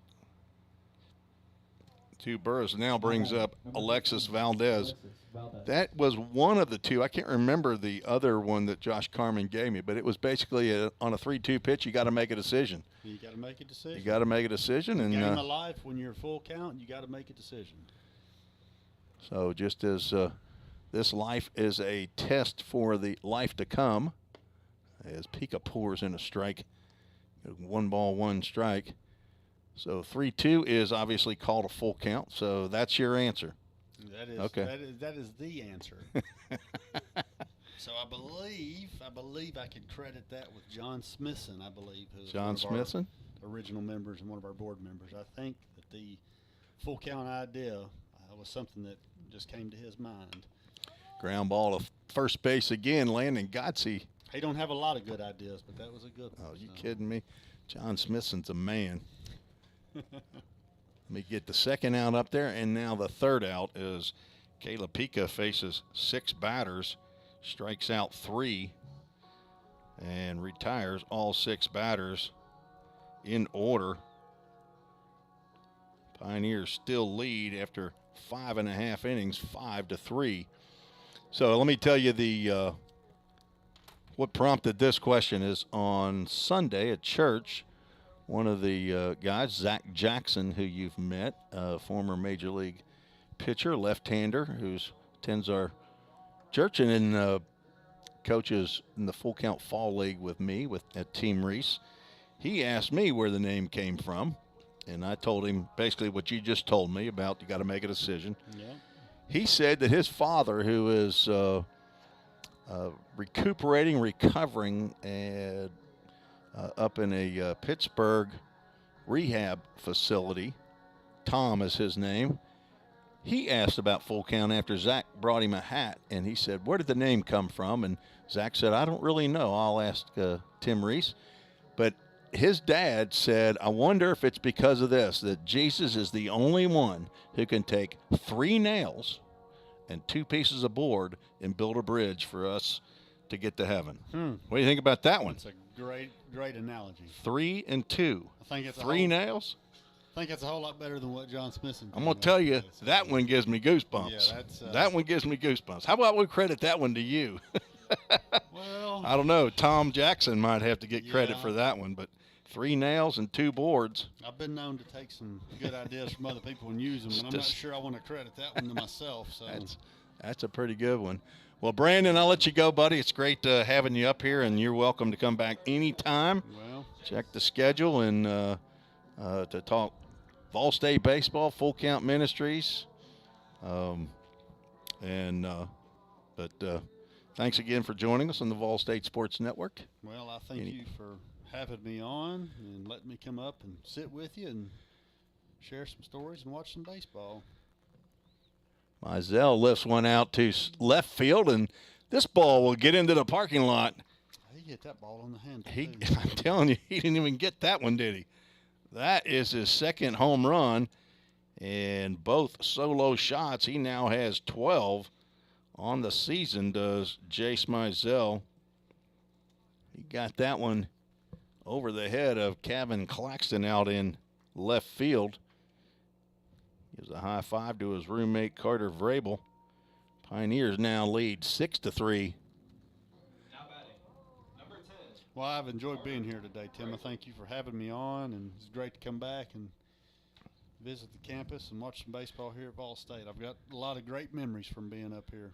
to Burris now brings up Alexis Valdez. That was one of the 2. I can't remember the other one that Josh Carmen gave me, but it was basically on a 3-2 pitch, you got to make a decision. You got to make a decision. You got to make a decision. And game of life, when you're full count, you got to make a decision. So just as this life is a test for the life to come, as Pica pours in a strike, 1 ball, 1 strike. So 3-2 is obviously called a full count. So that's your answer. That is okay. That is the answer. So I believe I could credit that with John Smithson. I believe who's John Smithson, original members and one of our board members. I think that the full count idea was something that just came to his mind. Ground ball to first base again. Landon Godsey. He don't have a lot of good ideas, but that was a good one. Oh, you kidding me? John Smithson's a man. Let me get the second out up there, and now the third out is Caleb Pica faces 6 batters, strikes out 3, and retires all 6 batters in order. Pioneers still lead after 5.5 innings, 5-3. So let me tell you the what prompted this question is on Sunday at church. One of the guys, Zach Jackson, who you've met, former Major League pitcher, left-hander, who attends our church and then coaches in the Full Count Fall League with me at Team Reese. He asked me where the name came from, and I told him basically what you just told me about you got to make a decision. Yeah. He said that his father, who is recovering up in a Pittsburgh rehab facility. Tom is his name. He asked about Full Count after Zach brought him a hat, and he said, where did the name come from? And Zach said, I don't really know. I'll ask Tim Reese. But his dad said, I wonder if it's because of this, that Jesus is the only one who can take 3 nails and 2 pieces of board and build a bridge for us to get to heaven. What do you think about that one? That's a great analogy. 3 and 2. I think it's 3 nails? I think that's a whole lot better than what John Smithson did. I'm going to tell you, that one gives me goosebumps. Yeah, that's, that one gives me goosebumps. How about we credit that one to you? Well, Well, I don't know. Tom Jackson might have to get credit Yeah. for that one, but 3 nails and 2 boards. I've been known to take some good ideas from other people and use them, but I'm not sure I want to credit that one to myself. So That's a pretty good one. Well, Brandon, I'll let you go, buddy. It's great having you up here, and you're welcome to come back anytime. well, Check the schedule and to talk Vol State baseball, Full Count Ministries. But thanks again for joining us on the Vol State Sports Network. well, I thank you for having me on and letting me come up and sit with you and share some stories and watch some baseball. Mizell lifts one out to left field, and this ball will get into the parking lot. He hit that ball on the hand. I'm telling you, he didn't even get that one, did he? That is his second home run, and both solo shots. He now has 12 on the season, does Jace Mizell. He got that one over the head of Kevin Claxton out in left field. Gives a high five to his roommate Carter Vrabel. Pioneers now lead 6-3. Now batting, number 10. Well, I've enjoyed being here today, Tim. I thank you for having me on, and it's great to come back and visit the campus and watch some baseball here at Vol State. I've got a lot of great memories from being up here.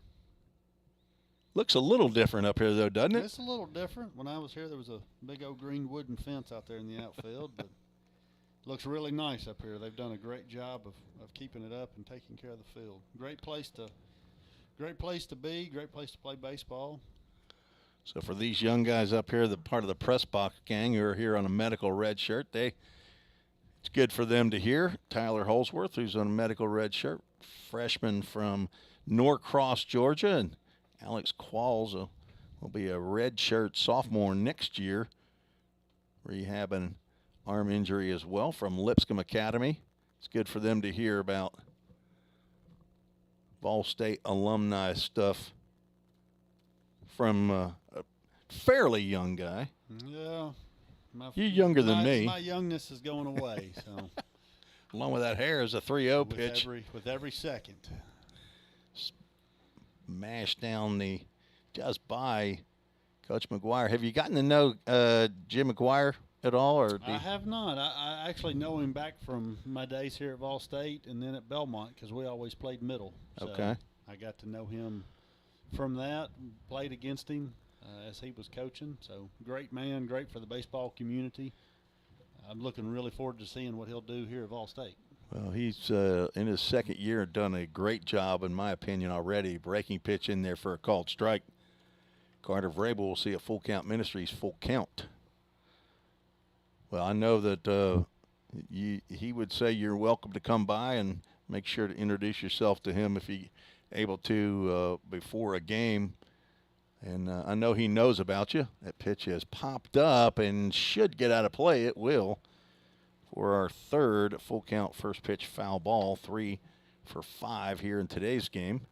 Looks a little different up here, though, doesn't it? It's a little different. When I was here, there was a big old green wooden fence out there in the outfield, but it looks really nice up here. They've done a great job of keeping it up and taking care of the field. Great place to be, great place to play baseball. So for these young guys up here, the part of the press box gang who are here on a medical red shirt, it's good for them to hear. Tyler Holsworth, who's on a medical red shirt, freshman from Norcross, Georgia, and Alex Qualls will be a red shirt sophomore next year, rehabbing arm injury as well from Lipscomb Academy. It's good for them to hear about Vol State alumni stuff from a fairly young guy. Yeah. You're younger than me. My youngness is going away, so. Along with that hair is a 3-0 pitch. With every second. Mashed down just by Coach McGuire. Have you gotten to know Jim McGuire at all? I have not. I actually know him back from my days here at Vol State and then at Belmont because we always played middle. So Okay. I got to know him from that, played against him as he was coaching. So great man, great for the baseball community. I'm looking really forward to seeing what he'll do here at Vol State. Well, he's in his second year done a great job, in my opinion, already. Breaking pitch in there for a called strike. Carter Vrabel will see a Full Count Ministries full count. Well, I know that he would say you're welcome to come by and make sure to introduce yourself to him if he able to before a game. And I know he knows about you. That pitch has popped up and should get out of play. It will. For our third full count first pitch foul ball, 3 for 5 here in today's game.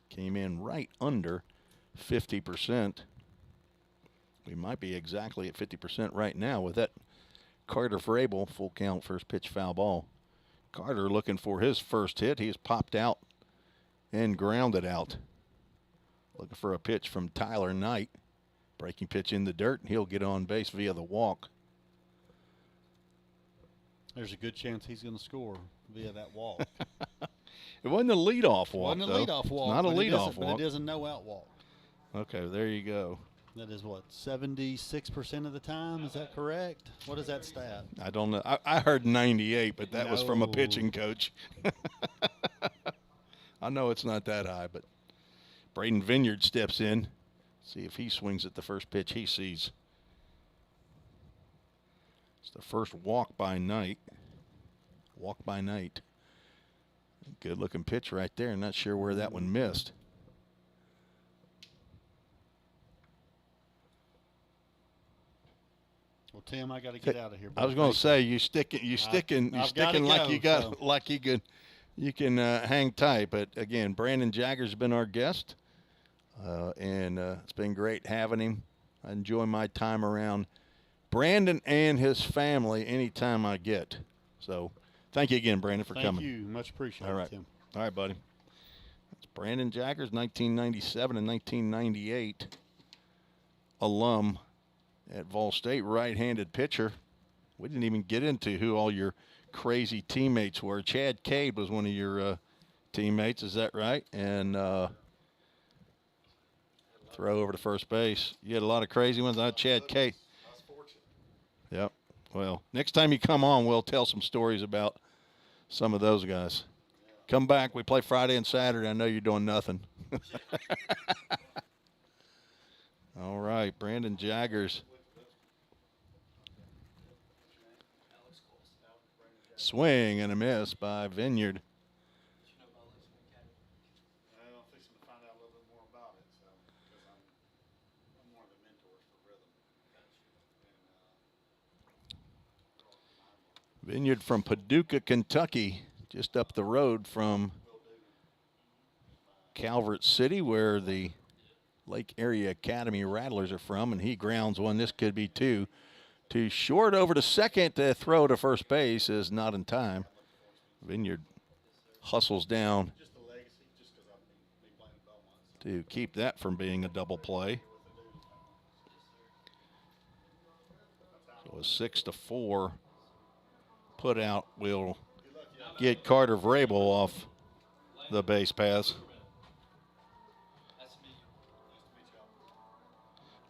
Came in right under 50%. We might be exactly at 50% right now with that Carter Vrabel full count first pitch foul ball. Carter looking for his first hit. He's popped out and grounded out. Looking for a pitch from Tyler Knight. Breaking pitch in the dirt, and he'll get on base via the walk. There's a good chance he's going to score via that walk. It wasn't a leadoff walk, Wasn't a though. leadoff walk. Not a leadoff But walk. it is a no-out walk. Okay, there you go. That is what, 76% of the time? Is that correct? What is that stat? I don't know. I heard 98, but that was from a No. pitching coach. I know it's not that high, but Braden Vineyard steps in. See if he swings at the first pitch he sees. It's the first walk by Knight. Walk by Knight. Good looking pitch right there. Not sure where that one missed. Well, Tim, I got to get out of here. I was going to say you sticking I've gotta like go, you got so. like you can hang tight. But again, Brandon Jagger's been our guest, and it's been great having him. I enjoy my time around Brandon and his family anytime I get. So thank you again, Brandon, for coming. Thank you. Much appreciated, All right. Tim. All right, buddy. That's Brandon Jaggers, 1997 and 1998. alum at Vol State, right-handed pitcher. We didn't even get into who all your crazy teammates were. Chad Cade was one of your teammates, is that right? And throw over to first base. You had a lot of crazy ones. Chad Cade. I was fortunate. Yep. Well, next time you come on, we'll tell some stories about some of those guys. Come back. We play Friday and Saturday. I know you're doing nothing. All right, Brandon Jaggers. Swing and a miss by Vineyard. I'm fixing to find out a little bit more about it, so because I'm one of the mentors for Rhythm. Vineyard from Paducah, Kentucky, just up the road from Calvert City, where the Lake Area Academy Rattlers are from, and he grounds one. This could be two. Too short over to second. To throw to first base is not in time. Vineyard hustles down to keep that from being a double play. So a 6-4 put out will get Carter Vrabel off the base paths.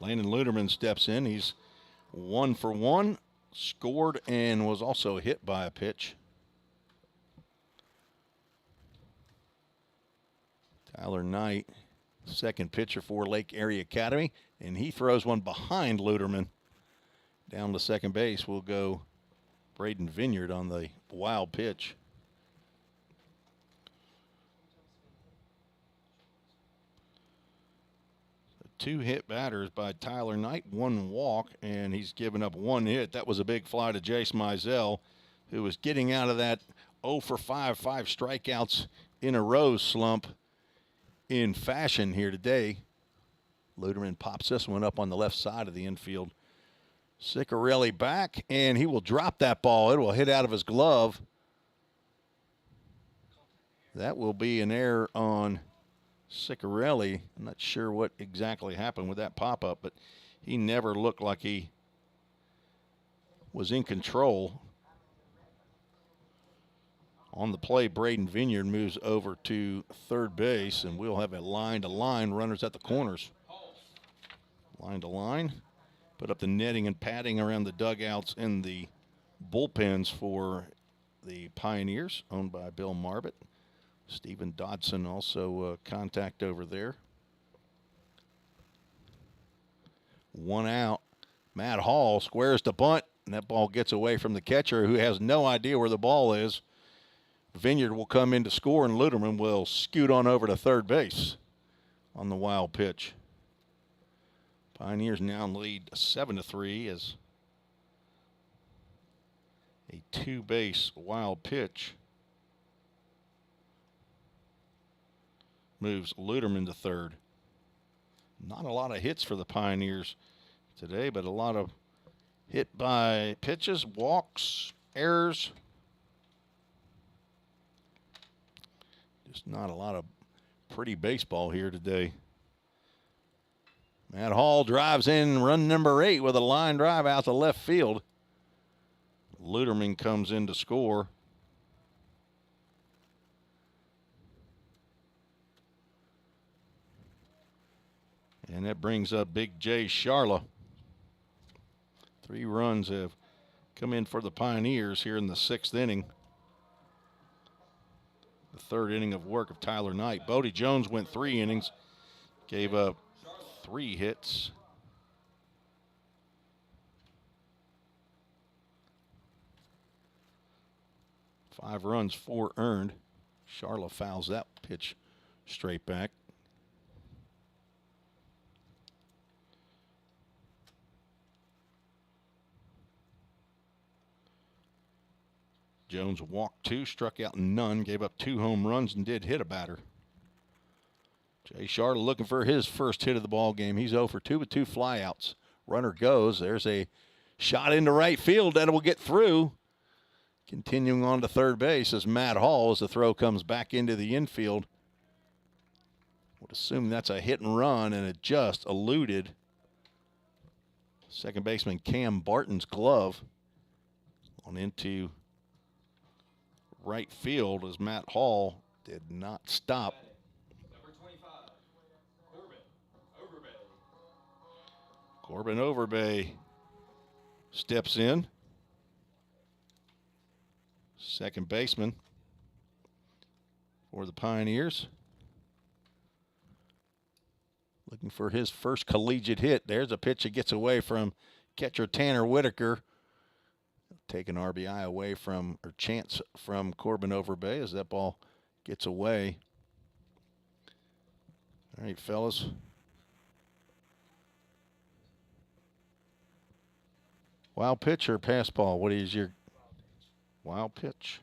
Landon Luderman steps in. He's 1 for 1, scored and was also hit by a pitch. Tyler Knight, second pitcher for Lake Area Academy, and he throws one behind Luderman. Down to second base will go Braden Vineyard on the wild pitch. Two hit batters by Tyler Knight, 1 walk, and he's given up 1 hit. That was a big fly to Jace Mizell, who was getting out of that 0 for 5 strikeouts in a row slump in fashion here today. Luderman pops this one up on the left side of the infield. Ciccarelli back, and he will drop that ball. It will hit out of his glove. That will be an error on Ciccarelli. I'm not sure what exactly happened with that pop-up, but he never looked like he was in control. On the play, Braden Vineyard moves over to third base, and we'll have a line-to-line, runners at the corners. Line-to-line. Put up the netting and padding around the dugouts and the bullpens for the Pioneers, owned by Bill Marbett. Stephen Dodson also contact over there. 1 out. Matt Hall squares to bunt, and that ball gets away from the catcher, who has no idea where the ball is. Vineyard will come in to score, and Luderman will scoot on over to third base on the wild pitch. Pioneers now lead 7-3 as a 2-base wild pitch moves Luderman to third. Not a lot of hits for the Pioneers today, but a lot of hit by pitches, walks, errors. Just not a lot of pretty baseball here today. Matt Hall drives in run number 8 with a line drive out to left field. Luderman comes in to score. And that brings up Big J Charla. 3 runs have come in for the Pioneers here in the 6th inning. The 3rd inning of work of Tyler Knight. Bodie Jones went 3 innings, gave up 3 hits. Five runs, 4 earned. Charla fouls that pitch straight back. Jones walked 2, struck out none, gave up 2 home runs, and did hit a batter. Jay Charla looking for his first hit of the ball game. He's 0 for 2 with 2 flyouts. Runner goes. There's a shot into right field that will get through. Continuing on to third base as Matt Hall, as the throw comes back into the infield. Would assume that's a hit and run, and it just eluded Second baseman Cam Barton's glove on into right field as Matt Hall did not stop. Number 25, Corbin Overbay. Corbin Overbay steps in. Second baseman for the Pioneers. Looking for his first collegiate hit. There's a pitch that gets away from catcher Tanner Whitaker. Take an RBI away from, or chance from Corbin Overbay as that ball gets away. All right, fellas. Wild pitch or pass ball? What is your wild pitch?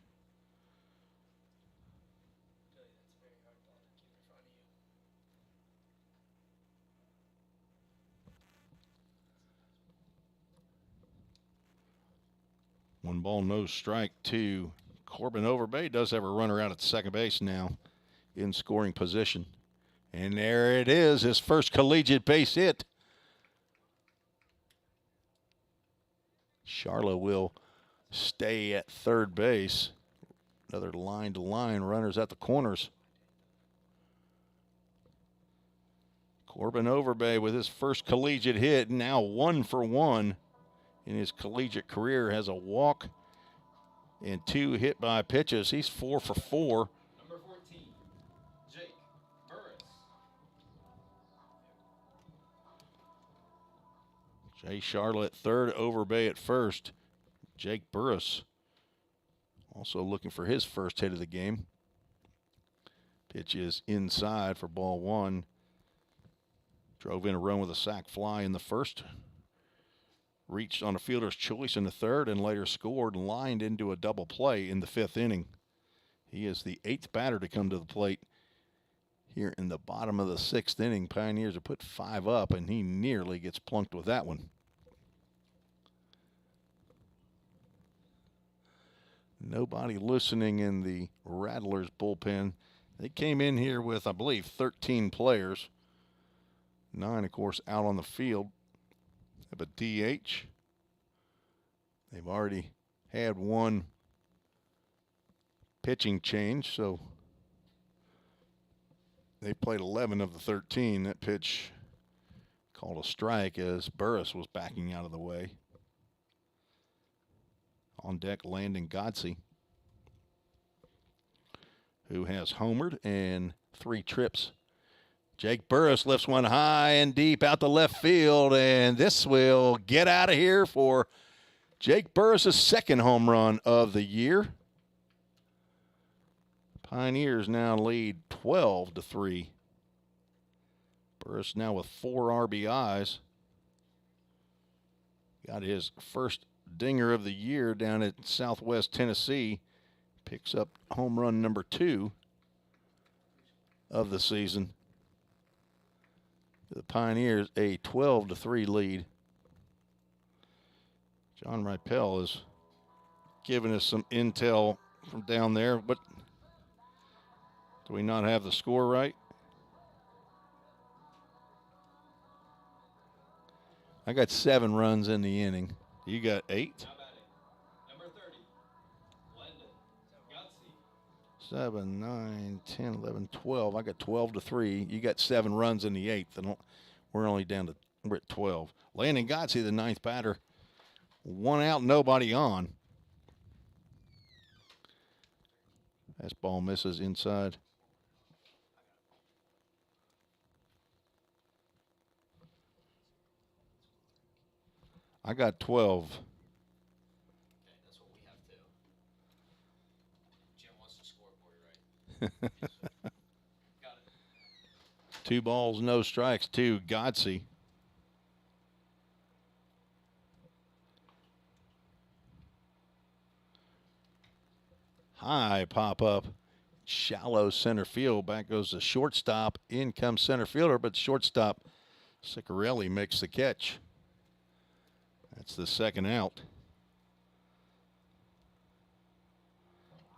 One ball, no strike to Corbin Overbay. Does have a runner out at second base now in scoring position. And there it is, his first collegiate base hit. Charlo will stay at third base. Another line-to-line runners at the corners. Corbin Overbay with his first collegiate hit, now 1 for 1 in his collegiate career. Has a walk and 2 hit by pitches. He's 4 for 4. Number 14, Jake Burris. Jay Charlotte third, Overbay at first. Jake Burris also looking for his first hit of the game. Pitch is inside for ball 1. Drove in a run with a sac fly in the first. Reached on a fielder's choice in the third and later scored and lined into a double play in the 5th inning. He is the 8th batter to come to the plate here in the bottom of the 6th inning. Pioneers have put 5 up and he nearly gets plunked with that one. Nobody listening in the Rattlers bullpen. They came in here with, I believe, 13 players. 9, of course, out on the field. Have a DH. They've already had 1 pitching change, so they played 11 of the 13. That pitch called a strike as Burris was backing out of the way. On deck, Landon Godsey, who has homered and 3 trips. Jake Burris lifts one high and deep out to left field, and this will get out of here for Jake Burris' second home run of the year. Pioneers now lead 12-3. Burris now with 4 RBIs. Got his first dinger of the year down at Southwest Tennessee. Picks up home run number 2 of the season. The Pioneers a 12-3 lead. John Ripel is giving us some intel from down there, but do we not have the score right? I got 7 runs in the inning. You got 8? Now batting, number 30, Landon Godsey. 7, 9, 10, 11, 12. I got 12-3. You got 7 runs in the 8th, and we're only down to, we're at 12. Landon Godsey, the 9th batter. 1 out, nobody on. That ball misses inside. I got 12. Okay, that's what we have too. Jim wants to score for you, right? Got it. 2 balls, no strikes to Godsey. High pop up, shallow center field. Back goes the shortstop. In comes center fielder, but shortstop Ciccarelli makes the catch. That's the second out.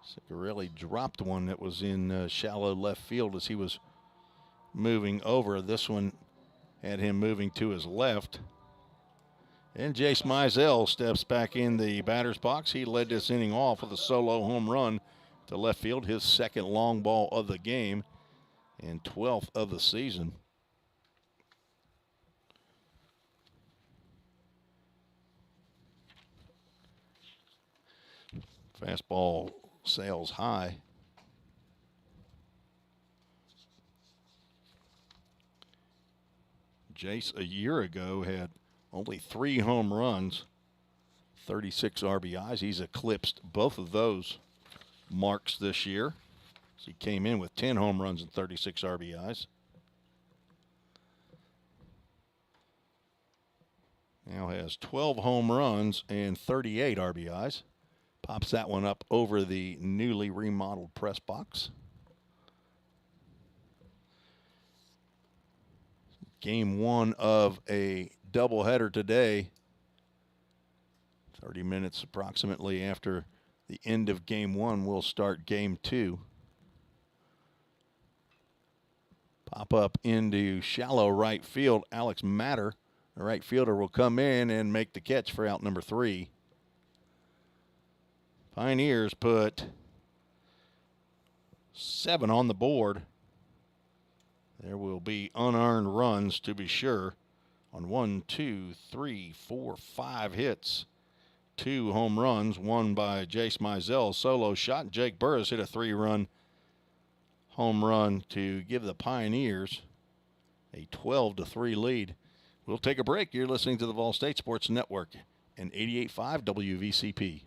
Ciccarelli dropped one that was in shallow left field as he was moving over. This one had him moving to his left. And Jace Mizell steps back in the batter's box. He led this inning off with a solo home run to left field, his second long ball of the game and 12th of the season. Fastball sails high. Jace a year ago had only 3 home runs, 36 RBIs. He's eclipsed both of those marks this year. He came in with 10 home runs and 36 RBIs. Now has 12 home runs and 38 RBIs. Pops that one up over the newly remodeled press box. Game 1 of a doubleheader today. 30 minutes approximately after the end of Game 1, we'll start Game 2. Pop up into shallow right field. Alex Matter, the right fielder, will come in and make the catch for out number 3. Pioneers put 7 on the board. There will be unearned runs to be sure on 1, 2, 3, 4, 5 hits. 2 home runs, one by Jace Mizell, solo shot. Jake Burris hit a 3-run home run to give the Pioneers a 12-3 lead. We'll take a break. You're listening to the Vol State Sports Network and 88.5 WVCP.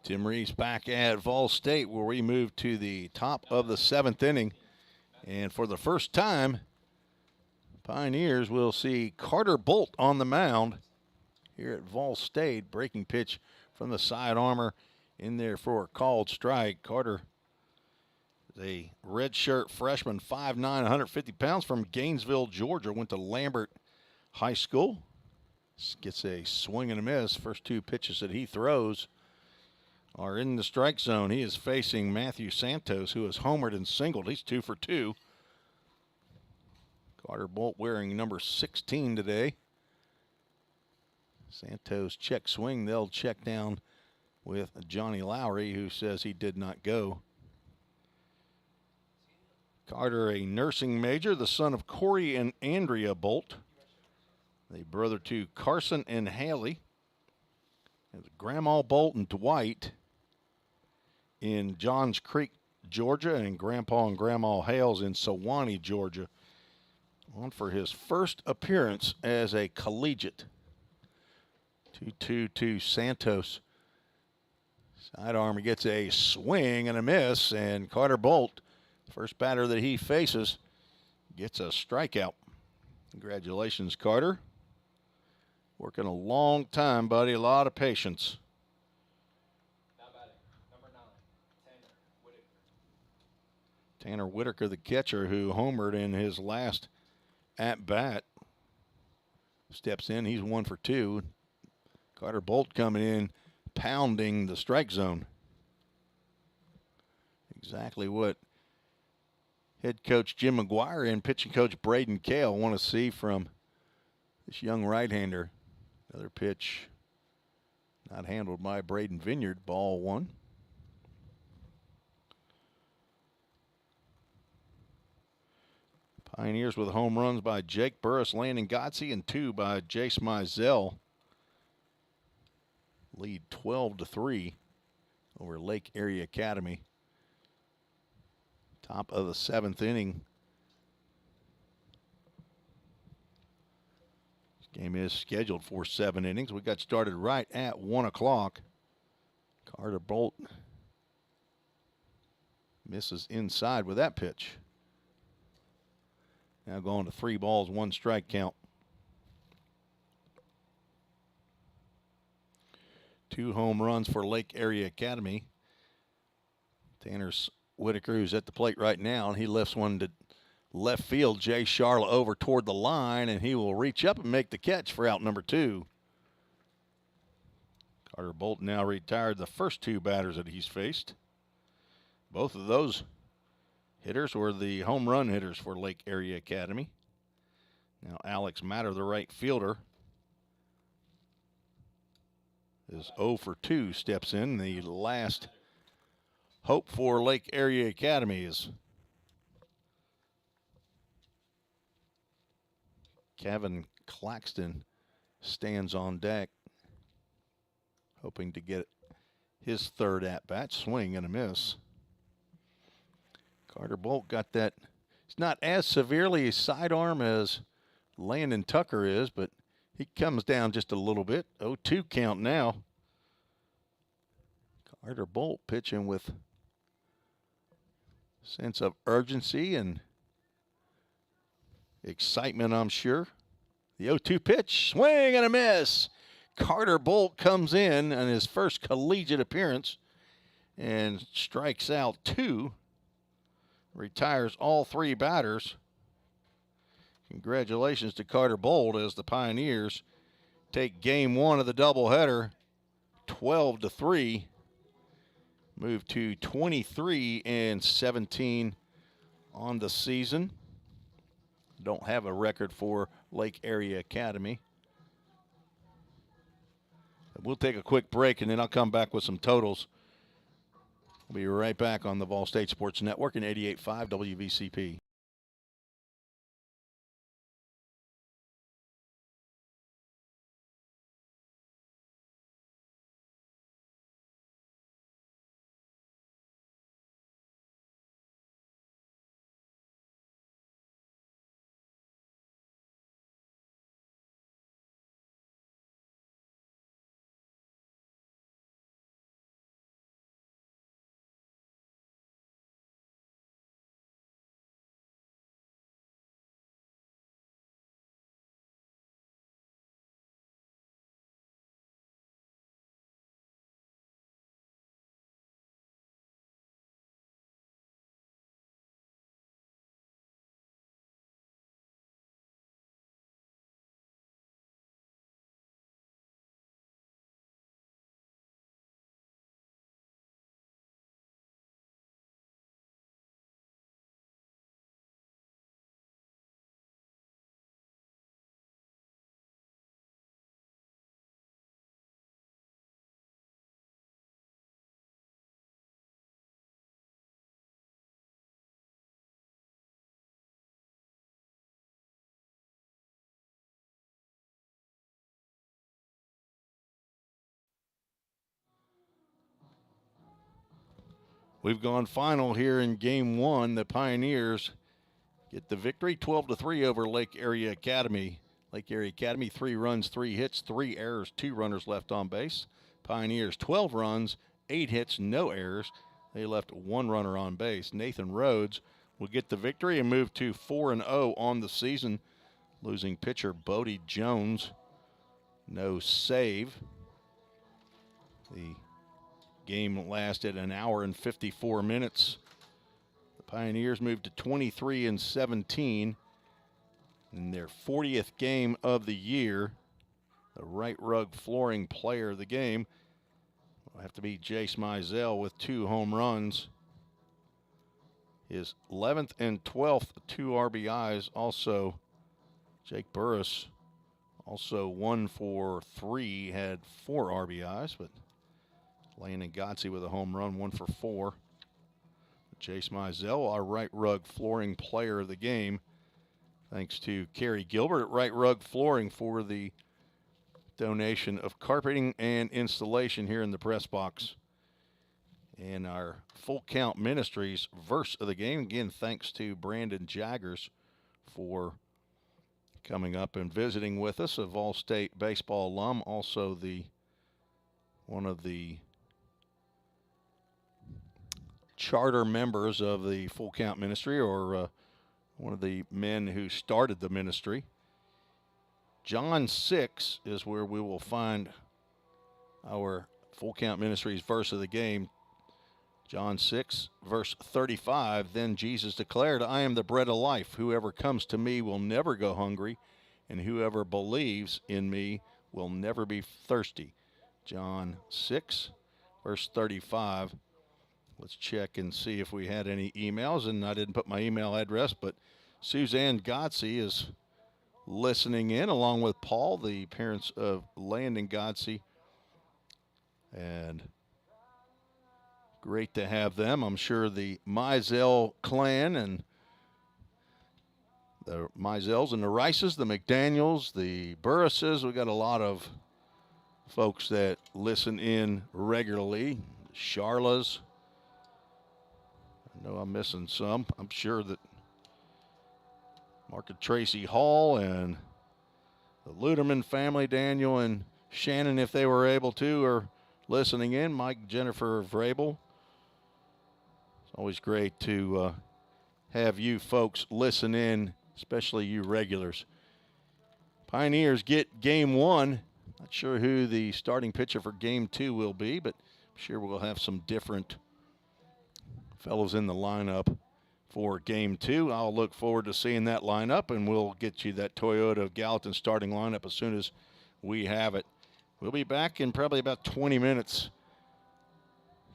Tim Reeves back at Vol State, where we move to the top of the 7th inning. And for the first time, Pioneers will see Carter Bolt on the mound here at Vol State. Breaking pitch from the side armor in there for a called strike. Carter is a redshirt freshman, 5'9", 150 pounds from Gainesville, Georgia. Went to Lambert High School. Gets a swing and a miss. First 2 pitches that he throws are in the strike zone. He is facing Matthew Santos, who has homered and singled. He's 2 for 2. Carter Bolt wearing number 16 today. Santos check swing. They'll check down with Johnny Lowry, who says he did not go. Carter, a nursing major, the son of Corey and Andrea Bolt. The brother to Carson and Haley. And Grandma Bolt and Dwight in Johns Creek, Georgia, and Grandpa and Grandma Hales in Sewanee, Georgia. On for his first appearance as a collegiate. 2-2 Santos. Sidearm gets a swing and a miss, and Carter Bolt, first batter that he faces, gets a strikeout. Congratulations, Carter. Working a long time, buddy. A lot of patience. Now batting, number 9, Tanner Whitaker. Tanner Whitaker, the catcher who homered in his last at-bat, steps in. He's 1 for 2. Carter Bolt coming in, pounding the strike zone. Exactly what head coach Jim McGuire and pitching coach Braden Kale want to see from this young right-hander. Another pitch not handled by Braden Vineyard. Ball 1. Pioneers with home runs by Jake Burris, Landon Godsey, and 2 by Jace Mizell. Lead 12-3 over Lake Area Academy. Top of the 7th inning. This game is scheduled for 7 innings. We got started right at 1 o'clock. Carter Bolt misses inside with that pitch. Now going to 3 balls, 1 strike count. 2 home runs for Lake Area Academy. Tanner Whitaker, who's at the plate right now, and he lifts one to left field. Jay Charla over toward the line, and he will reach up and make the catch for out number 2. Carter Bolt now retired the first 2 batters that he's faced. Both of those hitters were the home run hitters for Lake Area Academy. Now Alex Matter, the right fielder, is 0 for 2, steps in. The last hope for Lake Area Academy is Kevin Claxton stands on deck, hoping to get his 3rd at-bat. Swing and a miss. Carter Bolt got that. It's not as severely a sidearm as Landon Tucker is, but he comes down just a little bit. 0-2 count now. Carter Bolt pitching with sense of urgency and excitement, I'm sure. The 0-2 pitch, swing and a miss. Carter Bolt comes in on his first collegiate appearance and strikes out 2. Retires all 3 batters. Congratulations to Carter Bolt as the Pioneers take game 1 of the doubleheader 12-3. Move to 23-17 on the season. Don't have a record for Lake Area Academy. We'll take a quick break and then I'll come back with some totals. We'll be right back on the Vol State Sports Network and 88.5 WVCP. We've gone final here in game 1. The Pioneers get the victory 12-3 over Lake Area Academy. Lake Area Academy, 3 runs, 3 hits, 3 errors, 2 runners left on base. Pioneers, 12 runs, 8 hits, no errors. They left 1 runner on base. Nathan Rhodes will get the victory and move to 4-0 on the season. Losing pitcher Bodie Jones, no save. The game lasted an hour and 54 minutes. The Pioneers moved to 23-17 in their 40th game of the year. The right rug flooring player of the game will have to be Jace Mizell with 2 home runs. His 11th and 12th 2 RBIs. Also, Jake Burris, also 1 for 3, had 4 RBIs, but Landon Godsey with a home run, 1 for 4. Jace Mizell, our right rug flooring player of the game. Thanks to Kerry Gilbert at Right Rug Flooring for the donation of carpeting and installation here in the press box. And our Full Count Ministries verse of the game. Again, thanks to Brandon Jaggers for coming up and visiting with us, a Vol State baseball alum, also one of the charter members of the Full Count Ministry, or one of the men who started the ministry. John 6 is where we will find our Full Count Ministries verse of the game. John 6, verse 35, then Jesus declared, I am the bread of life. Whoever comes to me will never go hungry, and whoever believes in me will never be thirsty. John 6, verse 35. Let's check and see if we had any emails, and I didn't put my email address, but Suzanne Godsey is listening in, along with Paul, the parents of Landon Godsey, and great to have them. I'm sure the Mizell clan and the Mizells and the Rices, the McDaniels, the Burrises, we got a lot of folks that listen in regularly. Charlas. I know I'm missing some. I'm sure that Mark and Tracy Hall and the Luderman family, Daniel and Shannon, if they were able to, are listening in. Mike, Jennifer Vrabel. It's always great to have you folks listen in, especially you regulars. Pioneers get game 1. Not sure who the starting pitcher for game 2 will be, but I'm sure we'll have some different fellows in the lineup for game 2. I'll look forward to seeing that lineup, and we'll get you that Toyota Gallatin starting lineup as soon as we have it. We'll be back in probably about 20 minutes.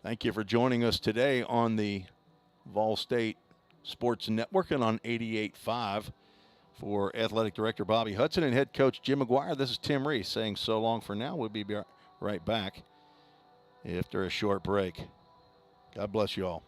Thank you for joining us today on the Vol State Sports Network and on 88.5. For Athletic Director Bobby Hudson and Head Coach Jim McGuire, this is Tim Reese saying so long for now. We'll be right back after a short break. God bless you all.